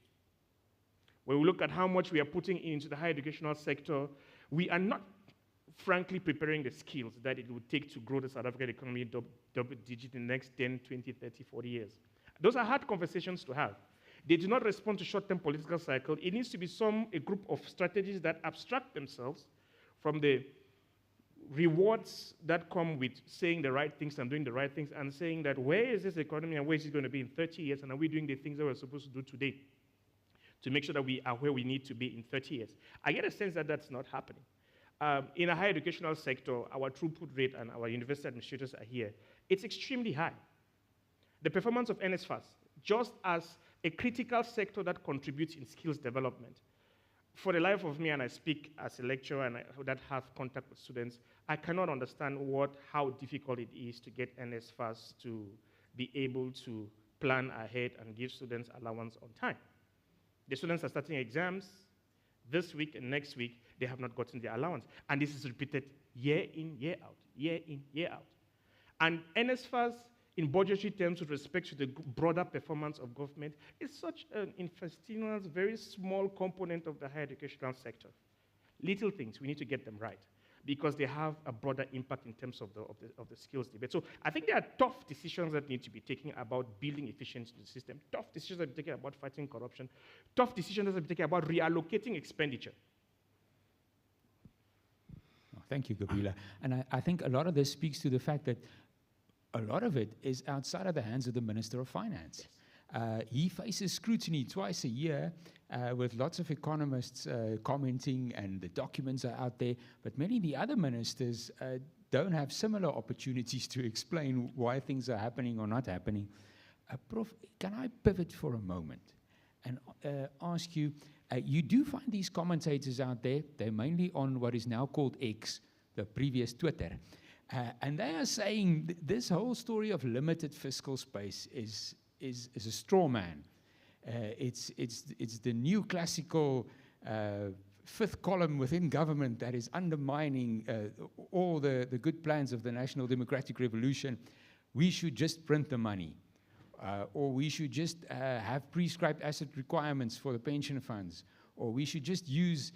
When we look at how much we are putting into the higher educational sector, we are not frankly preparing the skills that it would take to grow the South African economy double digit in the next 10, 20, 30, 40 years. Those are hard conversations to have. They do not respond to short-term political cycle. It needs to be a group of strategies that abstract themselves from the rewards that come with saying the right things and doing the right things and saying that where is this economy and where is it going to be in 30 years, and are we doing the things that we're supposed to do today to make sure that we are where we need to be in 30 years. I get a sense that that's not happening. In a higher educational sector, our throughput rate and our university administrators are here. It's extremely high. The performance of NSFAS, just as a critical sector that contributes in skills development. For the life of me, and I speak as a lecturer and that have contact with students, I cannot understand how difficult it is to get NSFAS to be able to plan ahead and give students allowance on time. The students are starting exams this week and next week. They have not gotten their allowance. And this is repeated year in, year out, year in, year out. And NSFAS, in budgetary terms, with respect to the broader performance of government, is such an infestinal, very small component of the higher educational sector. Little things, we need to get them right, because they have a broader impact in terms of the skills debate. So I think there are tough decisions that need to be taken about building efficiency in the system, tough decisions that need to be taken about fighting corruption, tough decisions that need to be taken about reallocating expenditure. Thank you, Gabila. And I think a lot of this speaks to the fact that a lot of it is outside of the hands of the Minister of Finance. Yes. He faces scrutiny twice a year with lots of economists commenting, and the documents are out there, but many of the other ministers don't have similar opportunities to explain why things are happening or not happening. Prof, can I pivot for a moment and ask you, you do find these commentators out there, they're mainly on what is now called X, the previous Twitter, and they are saying this whole story of limited fiscal space is a straw man. It's the new classical fifth column within government that is undermining all the good plans of the National Democratic Revolution. We should just print the money. Or we should just have prescribed asset requirements for the pension funds. Or we should just use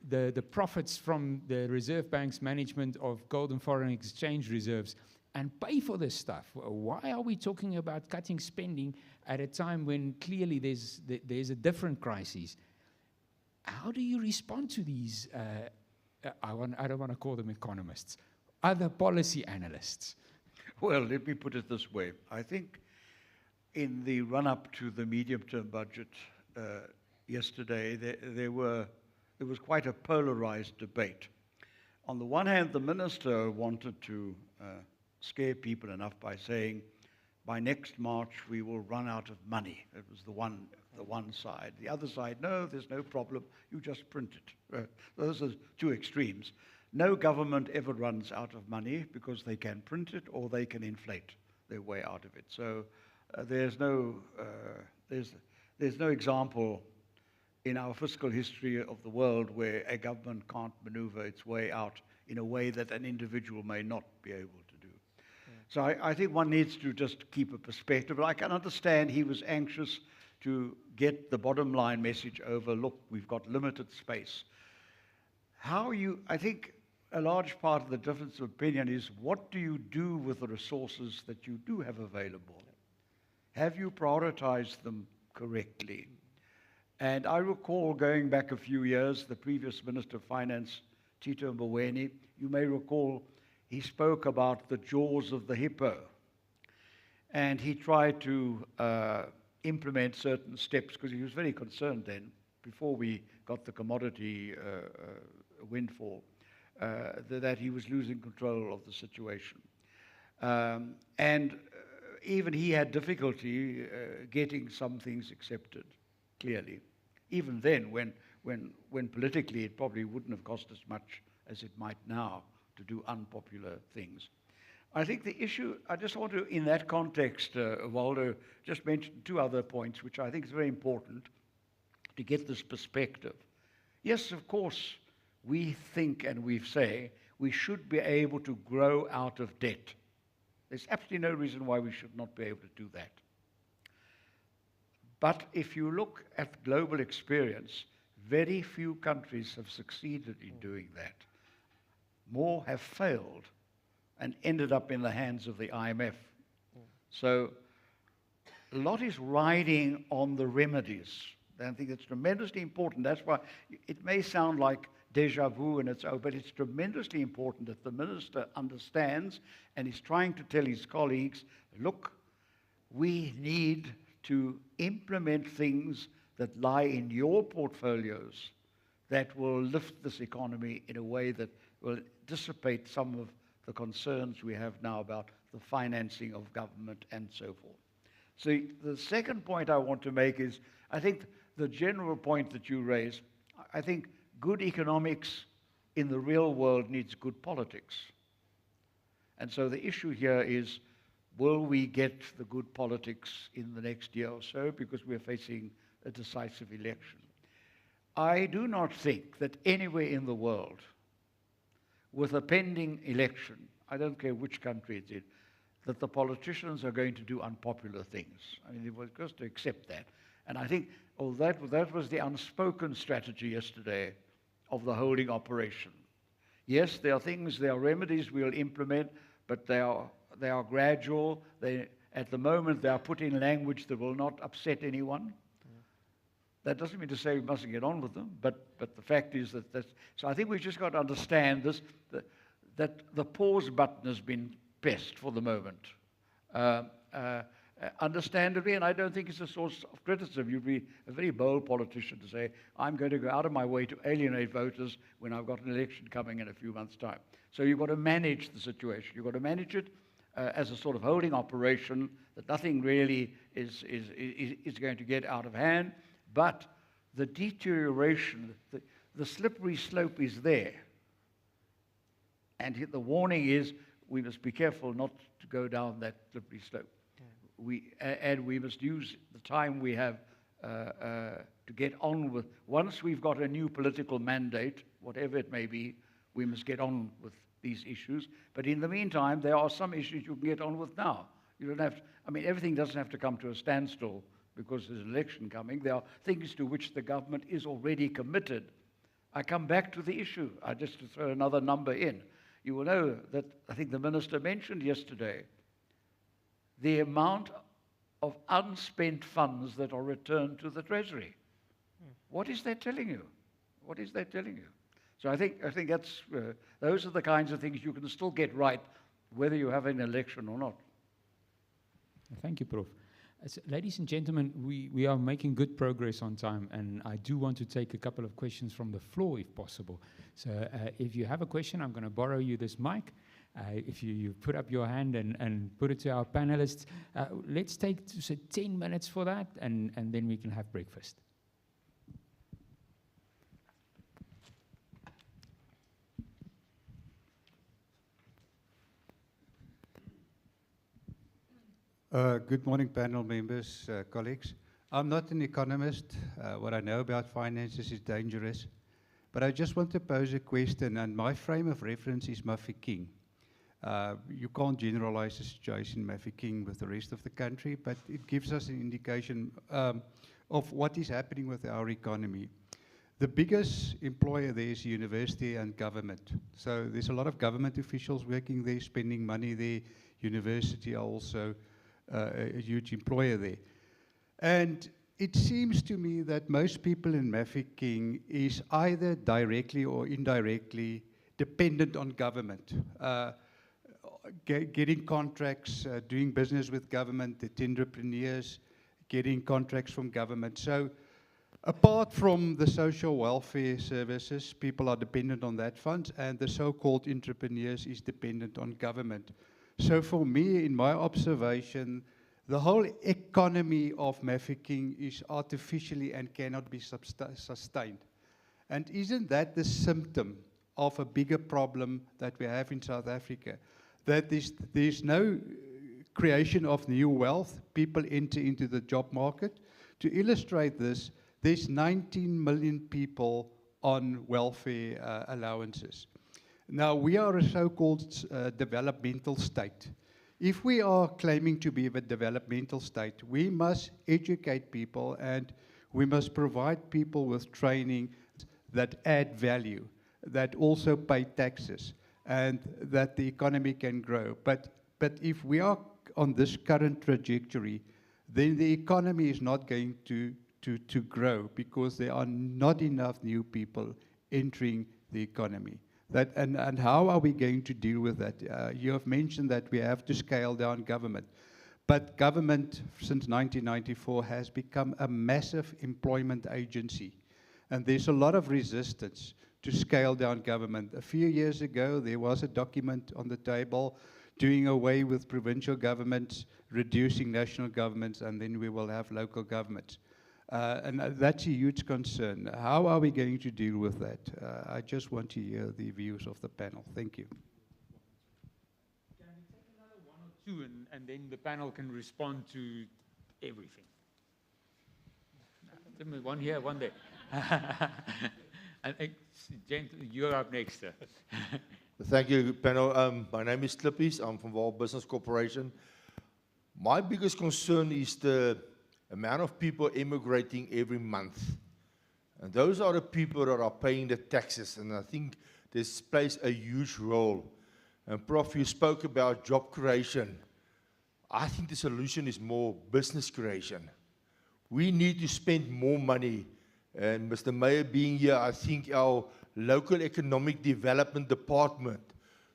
the profits from the Reserve Bank's management of gold and foreign exchange reserves and pay for this stuff. Why are we talking about cutting spending at a time when clearly there's a different crisis? How do you respond to these, I don't want to call them economists, other policy analysts? Well, let me put it this way. I think in the run-up to the medium-term budget yesterday, there was quite a polarized debate. On the one hand, the minister wanted to scare people enough by saying, by next March, we will run out of money. It was the one side. The other side, no, there's no problem. You just print it. Those are two extremes. No government ever runs out of money because they can print it or they can inflate their way out of it. So there's no example in our fiscal history of the world where a government can't maneuver its way out in a way that an individual may not be able to do. So I think one needs to just keep a perspective. I can understand he was anxious to get the bottom line message over. Look, we've got limited space. I think a large part of the difference of opinion is what do you do with the resources that you do have available? Have you prioritized them correctly? And I recall going back a few years, the previous Minister of Finance, Tito Mboweni, you may recall, he spoke about the jaws of the hippo. And he tried to implement certain steps because he was very concerned then, before we got the commodity windfall, that he was losing control of the situation. And even he had difficulty getting some things accepted, clearly. Even then, when politically it probably wouldn't have cost as much as it might now to do unpopular things. I think the issue, I just want to, in that context, Waldo, just mention two other points, which I think is very important to get this perspective. Yes, of course, we think and we say we should be able to grow out of debt. There's absolutely no reason why we should not be able to do that. But if you look at global experience, very few countries have succeeded in doing that. More have failed and ended up in the hands of the IMF. So a lot is riding on the remedies. And I think it's tremendously important. That's why it may sound like déjà vu and but it's tremendously important that the minister understands and is trying to tell his colleagues, look, we need to implement things that lie in your portfolios that will lift this economy in a way that will dissipate some of the concerns we have now about the financing of government and so forth. So the second point I want to make is, I think the general point that you raise, I think good economics in the real world needs good politics. And so the issue here is, will we get the good politics in the next year or so, because we're facing a decisive election? I do not think that anywhere in the world, with a pending election, I don't care which country it's in, that the politicians are going to do unpopular things. I mean, it was just to accept that. And I think, that was the unspoken strategy yesterday of the holding operation. Yes, there are things, there are remedies we'll implement, but they are gradual. At the moment, they are put in language that will not upset anyone. That doesn't mean to say we mustn't get on with them, but the fact is so I think we've just got to understand this, that the pause button has been pressed for the moment. Understandably, and I don't think it's a source of criticism. You'd be a very bold politician to say, I'm going to go out of my way to alienate voters when I've got an election coming in a few months' time. So you've got to manage the situation. You've got to manage it as a sort of holding operation, that nothing really is going to get out of hand. But the deterioration, the slippery slope is there. And the warning is, we must be careful not to go down that slippery slope. And we must use the time we have to get on with. Once we've got a new political mandate, whatever it may be, we must get on with these issues. But in the meantime, there are some issues you can get on with now. You don't have to, everything doesn't have to come to a standstill because there's an election coming. There are things to which the government is already committed. I come back to the issue. Just to throw another number in. You will know that I think the minister mentioned yesterday the amount of unspent funds that are returned to the Treasury. What is that telling you? What is that telling you? So I think that's, those are the kinds of things you can still get right, whether you have an election or not. Thank you, Prof. Ladies and gentlemen, we are making good progress on time, and I do want to take a couple of questions from the floor, if possible. So if you have a question, I'm going to borrow you this mic. If you put up your hand and put it to our panelists, let's take 10 minutes for that, and then we can have breakfast. Good morning, panel members, colleagues. I'm not an economist. What I know about finances is dangerous. But I just want to pose a question, and my frame of reference is Mafeking. You can't generalize the situation in Mafeking with the rest of the country, but it gives us an indication of what is happening with our economy. The biggest employer there is university and government. So there's a lot of government officials working there, spending money there. University are also a huge employer there. And it seems to me that most people in Mafeking is either directly or indirectly dependent on government. Getting contracts, doing business with government, the entrepreneurs, getting contracts from government. So apart from the social welfare services, people are dependent on that funds, and the so-called entrepreneurs is dependent on government. So for me, in my observation, the whole economy of Mafeking is artificially and cannot be sustained. And isn't that the symptom of a bigger problem that we have in South Africa? That there's no creation of new wealth, people enter into the job market. To illustrate this, there's 19 million people on welfare allowances. Now, we are a so-called developmental state. If we are claiming to be a developmental state, we must educate people and we must provide people with training that add value, that also pay taxes, and that the economy can grow. But if we are on this current trajectory, then the economy is not going to grow because there are not enough new people entering the economy. And how are we going to deal with that? You have mentioned that we have to scale down government. But government, since 1994, has become a massive employment agency. And there's a lot of resistance to scale down government. A few years ago, there was a document on the table doing away with provincial governments, reducing national governments, and then we will have local governments. And that's a huge concern. How are we going to deal with that? I just want to hear the views of the panel. Thank you. Can we take another one or two, and then the panel can respond to everything? One here, one there. And you're up next, sir. Thank you, panel. My name is Klippies. I'm from Waldo Business Corporation. My biggest concern is the amount of people immigrating every month. And those are the people that are paying the taxes, and I think this plays a huge role. And Prof, you spoke about job creation. I think the solution is more business creation. We need to spend more money. And Mr. Mayor being here, I think our local economic development department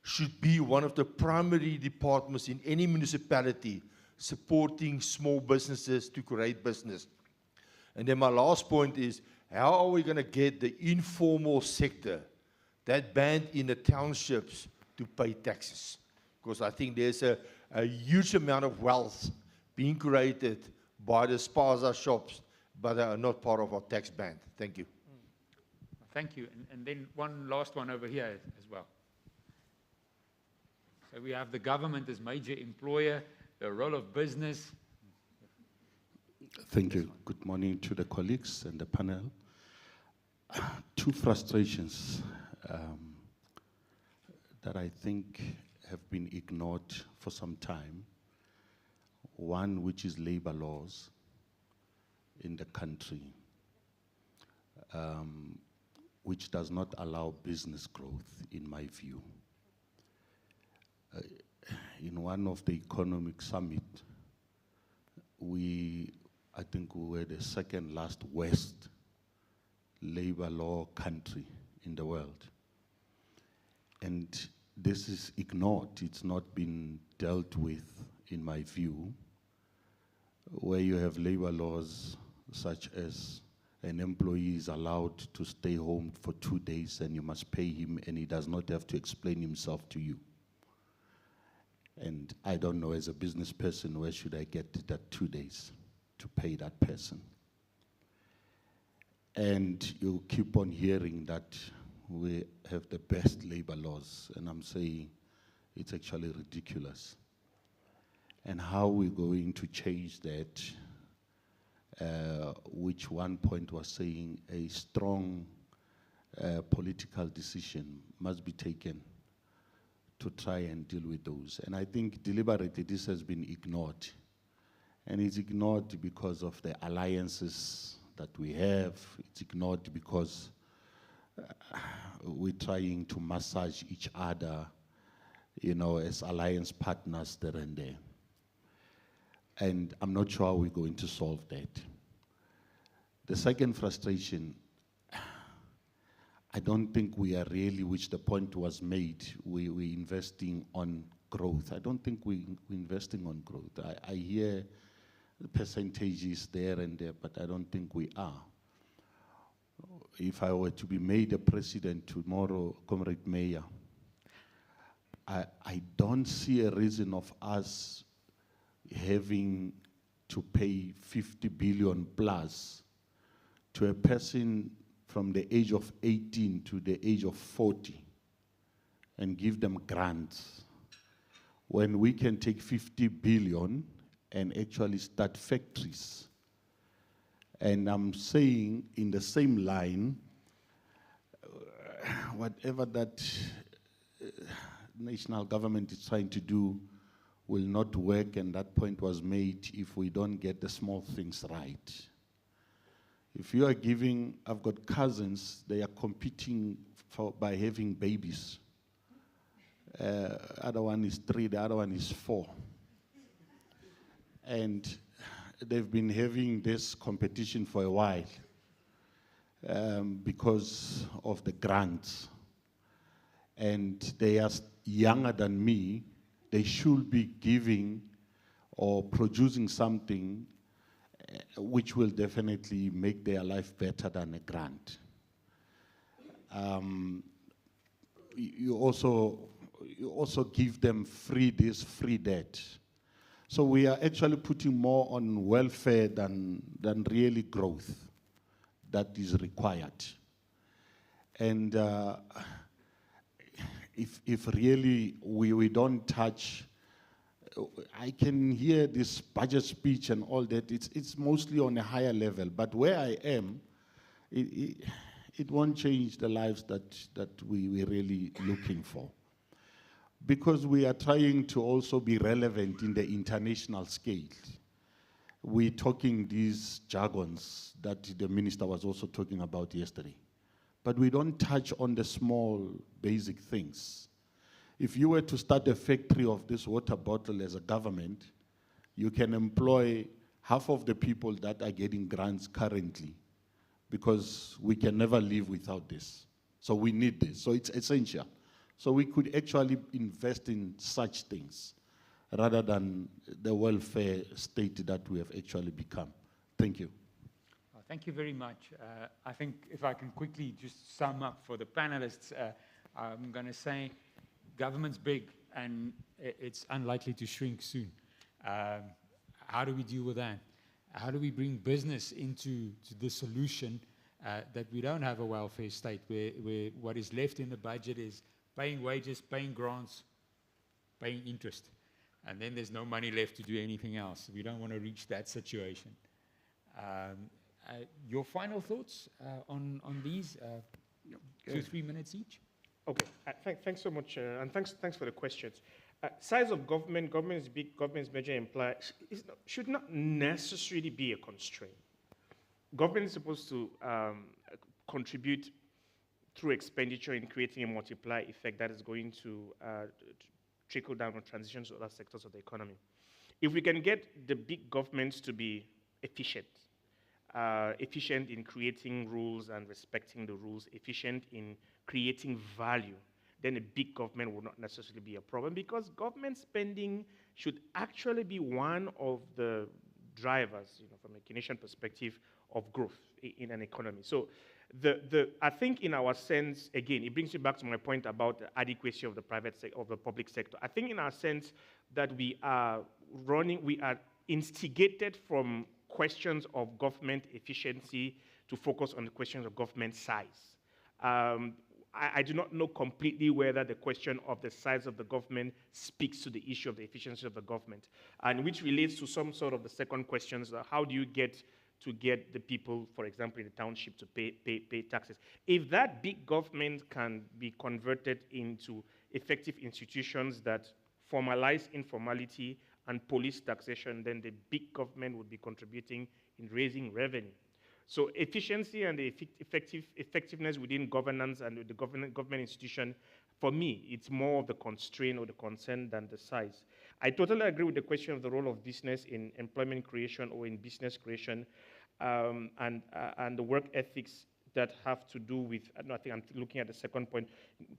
should be one of the primary departments in any municipality supporting small businesses to create business. And then my last point is, how are we going to get the informal sector, that band in the townships, to pay taxes? Because I think there's a huge amount of wealth being created by the spaza shops, but they are not part of our tax band. Thank you. Thank you. And then one last one over here as well. So we have the government as major employer, the role of business. Thank you. Good morning to the colleagues and the panel. Two frustrations that I think have been ignored for some time. One, which is labor laws in the country, which does not allow business growth, in my view. In one of the economic summit, I think we were the second last worst labor law country in the world. and this is ignored. It's not been dealt with, in my view, where you have labor laws such as an employee is allowed to stay home for 2 days and you must pay him and he does not have to explain himself to you. And I don't know, as a business person, where should I get that 2 days to pay that person? And you keep on hearing that we have the best labor laws, and I'm saying it's actually ridiculous. And how we're going to change that, which one point was saying a strong political decision must be taken to try and deal with those. And I think deliberately this has been ignored. And it's ignored because of the alliances that we have. It's ignored because we're trying to massage each other, you know, as alliance partners there and there. And I'm not sure how we're going to solve that. The second frustration, I don't think we are really, which the point was made, we're investing on growth. I don't think we're investing on growth. I hear the percentages there and there, but I don't think we are. If I were to be made a president tomorrow, Comrade Mayor, I don't see a reason of us having to pay 50 billion plus to a person from the age of 18 to the age of 40 and give them grants when we can take 50 billion and actually start factories. And I'm saying in the same line, whatever that national government is trying to do will not work, and that point was made if we don't get the small things right. If you are giving, I've got cousins, they are competing by having babies. Other one is 3, the other one is 4. And they've been having this competition for a while because of the grants. And they are younger than me. They should be giving or producing something which will definitely make their life better than a grant. You also give them free this, free that. So we are actually putting more on welfare than really growth that is required. And if really we don't touch, I can hear this budget speech and all that, it's mostly on a higher level, but where I am, it won't change the lives that we're really looking for. Because we are trying to also be relevant in the international scale. We're talking these jargons that the minister was also talking about yesterday. But we don't touch on the small, basic things. If you were to start a factory of this water bottle as a government, you can employ half of the people that are getting grants currently, because we can never live without this. So we need this, so it's essential. So we could actually invest in such things rather than the welfare state that we have actually become. Thank you. Thank you very much. I think if I can quickly just sum up for the panelists, I'm going to say government's big and it's unlikely to shrink soon. How do we deal with that? How do we bring business into the solution that we don't have a welfare state where what is left in the budget is paying wages, paying grants, paying interest. And then there's no money left to do anything else. We don't want to reach that situation. Your final thoughts on these? 2-3 minutes each? Okay, thanks so much, and thanks for the questions. Size of government is big, government's major employer, should not necessarily be a constraint. Government is supposed to contribute through expenditure in creating a multiplier effect that is going to trickle down or transition to other sectors of the economy. If we can get the big governments to be efficient in creating rules and respecting the rules, efficient in creating value, then a big government would not necessarily be a problem, because government spending should actually be one of the drivers, from a Keynesian perspective, of growth in an economy. So I think in our sense, again, it brings me back to my point about the adequacy of the public sector. I think in our sense that we are instigated from questions of government efficiency to focus on the questions of government size. I do not know completely whether the question of the size of the government speaks to the issue of the efficiency of the government, and which relates to some sort of the second questions, how do you get the people, for example, in the township to pay taxes? If that big government can be converted into effective institutions that formalize informality and police taxation, then the big government would be contributing in raising revenue. So efficiency and the effectiveness within governance and the government institution, for me, it's more of the constraint or the concern than the size. I totally agree with the question of the role of business in employment creation or in business creation, and the work ethics that have to do with, I think I'm looking at the second point,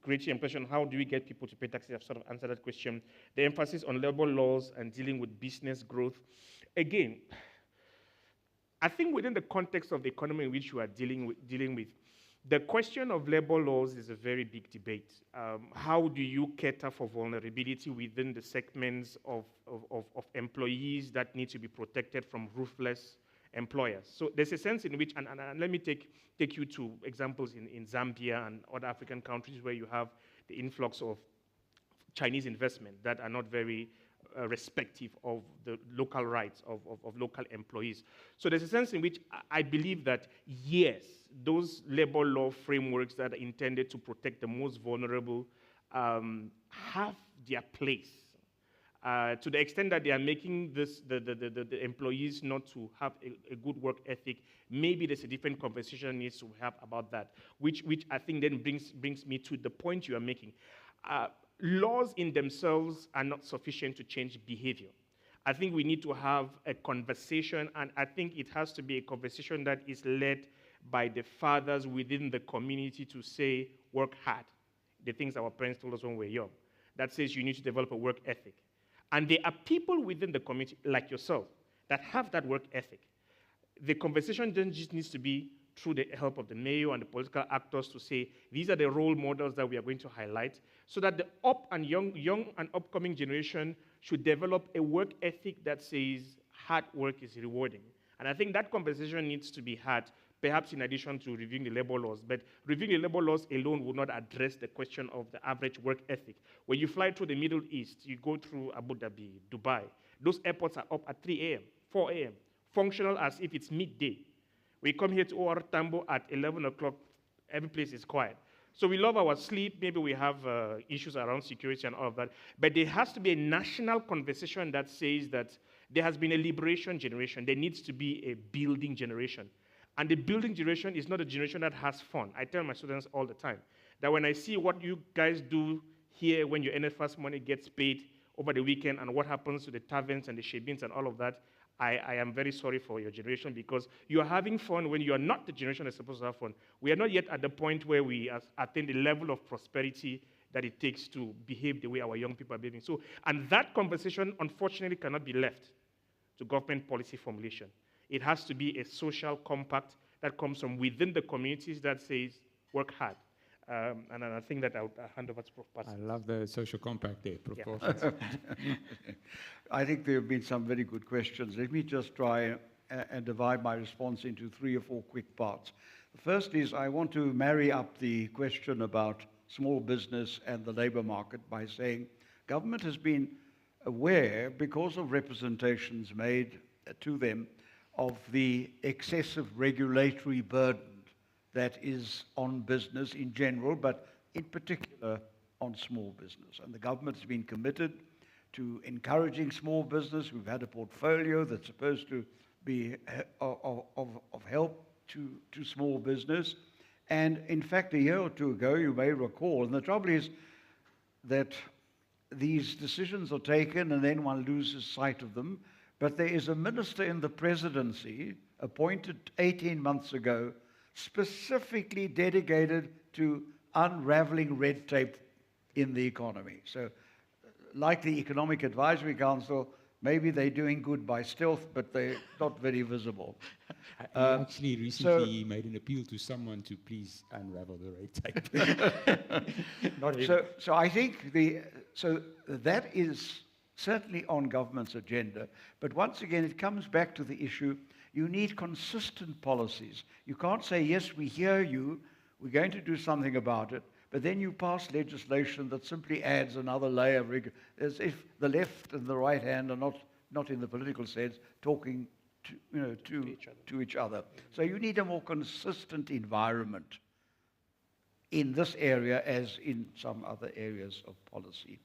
creating impression, how do we get people to pay taxes? I've sort of answered that question. The emphasis on labor laws and dealing with business growth. Again, I think within the context of the economy in which we are dealing with, the question of labor laws is a very big debate. How do you cater for vulnerability within the segments of employees that need to be protected from ruthless employers? So there's a sense in which, and let me take you to examples in Zambia and other African countries where you have the influx of Chinese investment that are not very respective of the local rights of local employees. So there's a sense in which I believe that, yes, those labor law frameworks that are intended to protect the most vulnerable have their place. To the extent that they are making the employees not to have a good work ethic, maybe there's a different conversation needs to have about that, which I think then brings me to the point you are making. Laws in themselves are not sufficient to change behavior. I think we need to have a conversation, and I think it has to be a conversation that is led by the fathers within the community to say, work hard. The things our parents told us when we were young. That says you need to develop a work ethic. And there are people within the community, like yourself, that have that work ethic. The conversation then just needs to be through the help of the mayor and the political actors to say, these are the role models that we are going to highlight, so that the young and upcoming generation should develop a work ethic that says hard work is rewarding. And I think that conversation needs to be had, perhaps in addition to reviewing the labor laws. But reviewing the labor laws alone will not address the question of the average work ethic. When you fly through the Middle East, you go through Abu Dhabi, Dubai, those airports are up at 3 a.m., 4 a.m., functional as if it's midday. We come here to OR Tambo at 11 o'clock, every place is quiet. So we love our sleep, maybe we have issues around security and all of that, but there has to be a national conversation that says that there has been a liberation generation, there needs to be a building generation. And the building generation is not a generation that has fun. I tell my students all the time that when I see what you guys do here when your NFS money gets paid over the weekend and what happens to the taverns and the shebins and all of that, I am very sorry for your generation, because you are having fun when you are not the generation that's supposed to have fun. We are not yet at the point where we attain the level of prosperity that it takes to behave the way our young people are behaving. So, and that conversation, unfortunately, cannot be left to government policy formulation. It has to be a social compact that comes from within the communities that says, work hard. And I think that I'll hand over to Prof. Parsons. I love the social compact there, Prof. Yeah. Parsons. I think there have been some very good questions. Let me just try and divide my response into 3 or 4 quick parts. The first is I want to marry up the question about small business and the labor market by saying government has been aware, because of representations made to them, of the excessive regulatory burden that is on business in general, but in particular on small business. And the government has been committed to encouraging small business. We've had a portfolio that's supposed to be of help to small business. And in fact, a year or 2 ago, you may recall, and the trouble is that these decisions are taken and then one loses sight of them, but there is a minister in the presidency appointed 18 months ago specifically dedicated to unraveling red tape in the economy. So, like the Economic Advisory Council, maybe they're doing good by stealth, but they're not very visible. He actually recently made an appeal to someone to please unravel the red tape. Not him. So I think that is certainly on government's agenda. But once again, it comes back to the issue, you need consistent policies. You can't say, yes, we hear you, we're going to do something about it, but then you pass legislation that simply adds another layer of rigor, as if the left and the right hand are not in the political sense, talking to each other. So you need a more consistent environment in this area as in some other areas of policy.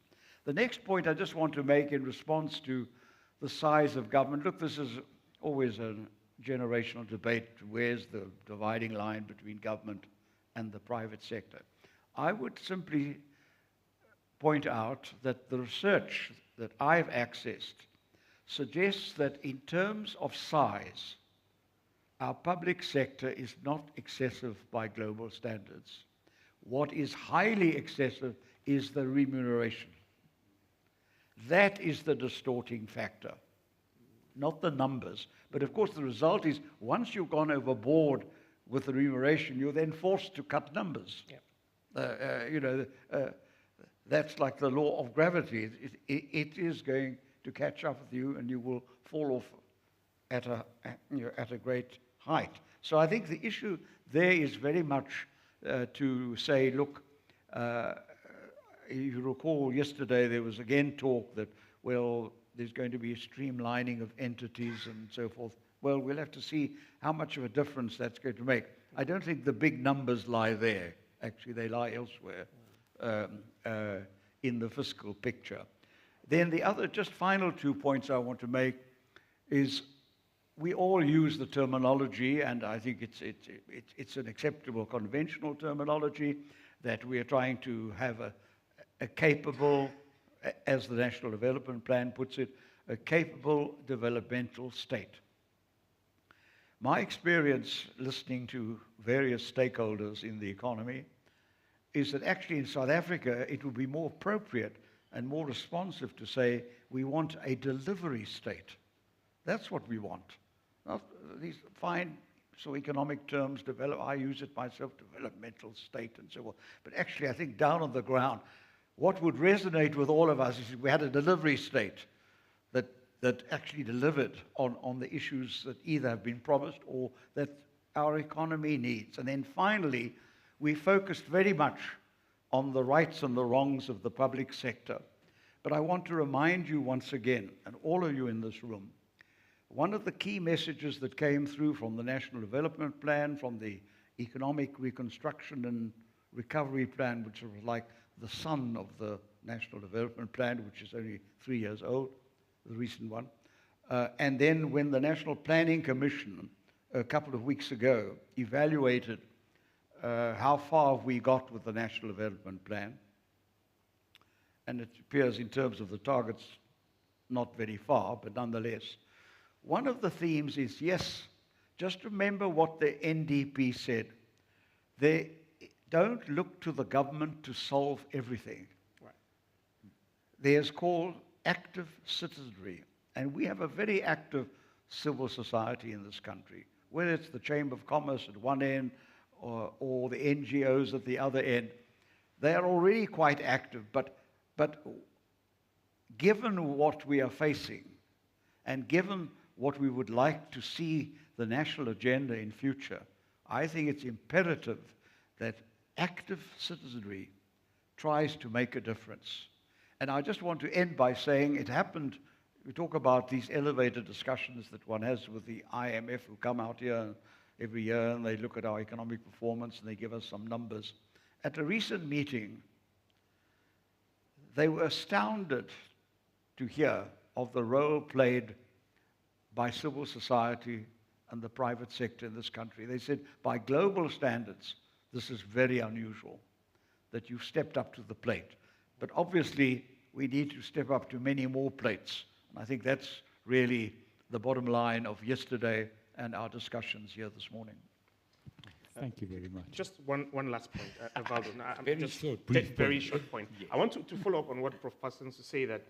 The next point I just want to make in response to the size of government, look, this is always a generational debate, where's the dividing line between government and the private sector. I would simply point out that the research that I've accessed suggests that in terms of size, our public sector is not excessive by global standards. What is highly excessive is the remuneration. That is the distorting factor, not the numbers. But of course, the result is once you've gone overboard with the remuneration, you're then forced to cut numbers. Yep. That's like the law of gravity. It is going to catch up with you, and you will fall off at a great height. So I think the issue there is very much to say, look, you recall yesterday there was again talk that, well, there's going to be a streamlining of entities and so forth. Well, we'll have to see how much of a difference that's going to make. I don't think the big numbers lie there. Actually, they lie elsewhere in the fiscal picture. Then the other, just final 2 points I want to make is we all use the terminology, and I think it's an acceptable conventional terminology, that we are trying to have a capable, as the National Development Plan puts it, a capable developmental state. My experience listening to various stakeholders in the economy is that actually in South Africa it would be more appropriate and more responsive to say we want a delivery state. That's what we want. Not these fine economic terms, I use it myself, developmental state and so on. But actually I think down on the ground, what would resonate with all of us is if we had a delivery state that actually delivered on the issues that either have been promised or that our economy needs. And then finally, we focused very much on the rights and the wrongs of the public sector. But I want to remind you once again, and all of you in this room, one of the key messages that came through from the National Development Plan, from the Economic Reconstruction and Recovery Plan, which was like the son of the National Development Plan, which is only 3 years old, the recent one. And then when the National Planning Commission, a couple of weeks ago, evaluated how far we got with the National Development Plan, and it appears in terms of the targets, not very far, but nonetheless, one of the themes is, yes, just remember what the NDP said. They don't look to the government to solve everything. Right. There's called active citizenry, and we have a very active civil society in this country, whether it's the Chamber of Commerce at one end or the NGOs at the other end. They are already quite active, but given what we are facing and given what we would like to see the national agenda in future, I think it's imperative that active citizenry tries to make a difference. And I just want to end by saying it happened, we talk about these elevated discussions that one has with the IMF, who come out here every year and they look at our economic performance and they give us some numbers. At a recent meeting, they were astounded to hear of the role played by civil society and the private sector in this country. They said, by global standards, this is very unusual that you've stepped up to the plate. But obviously, we need to step up to many more plates. And I think that's really the bottom line of yesterday and our discussions here this morning. Thank you very much. Just one last point, Waldo. I'm Very just short, te- brief very point. short point. Yes. I want to follow up on what Prof. Parsons to say that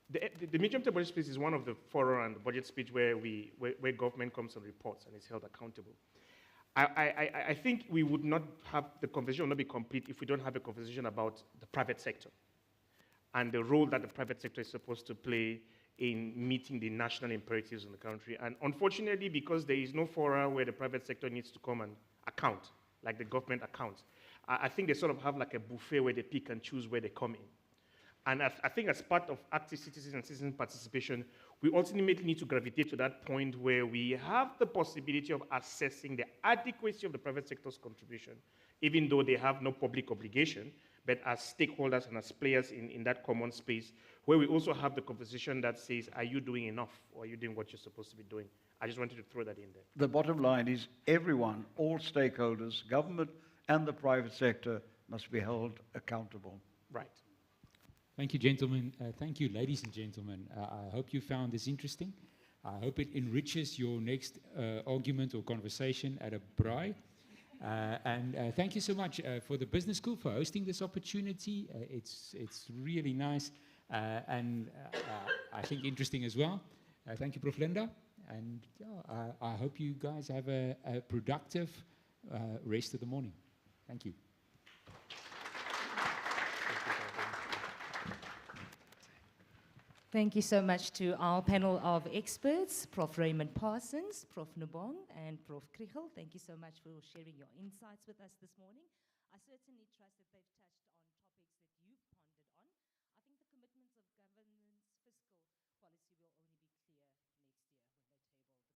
the medium-term budget speech is one of the fora and budget speech where government comes and reports and is held accountable. I think we would not have the conversation will not be complete if we don't have a conversation about the private sector and the role that the private sector is supposed to play in meeting the national imperatives in the country. And unfortunately, because there is no fora where the private sector needs to come and account, like the government accounts, I think they sort of have like a buffet where they pick and choose where they come in. And I think as part of active citizens and citizen participation, we ultimately need to gravitate to that point where we have the possibility of assessing the adequacy of the private sector's contribution, even though they have no public obligation, but as stakeholders and as players in that common space, where we also have the conversation that says, are you doing enough, or are you doing what you're supposed to be doing? I just wanted to throw that in there. The bottom line is everyone, all stakeholders, government and the private sector, must be held accountable. Right. Thank you, gentlemen. Thank you, ladies and gentlemen. I hope you found this interesting. I hope it enriches your next argument or conversation at a braai. And thank you so much for the business school for hosting this opportunity. It's really nice and I think interesting as well. Thank you, Prof. Linda. And yeah, I hope you guys have a productive rest of the morning. Thank you. Thank you so much to our panel of experts, Prof. Raymond Parsons, Prof. Nubong, and Prof. Krugell. Thank you so much for sharing your insights with us this morning. I certainly trust that they've touched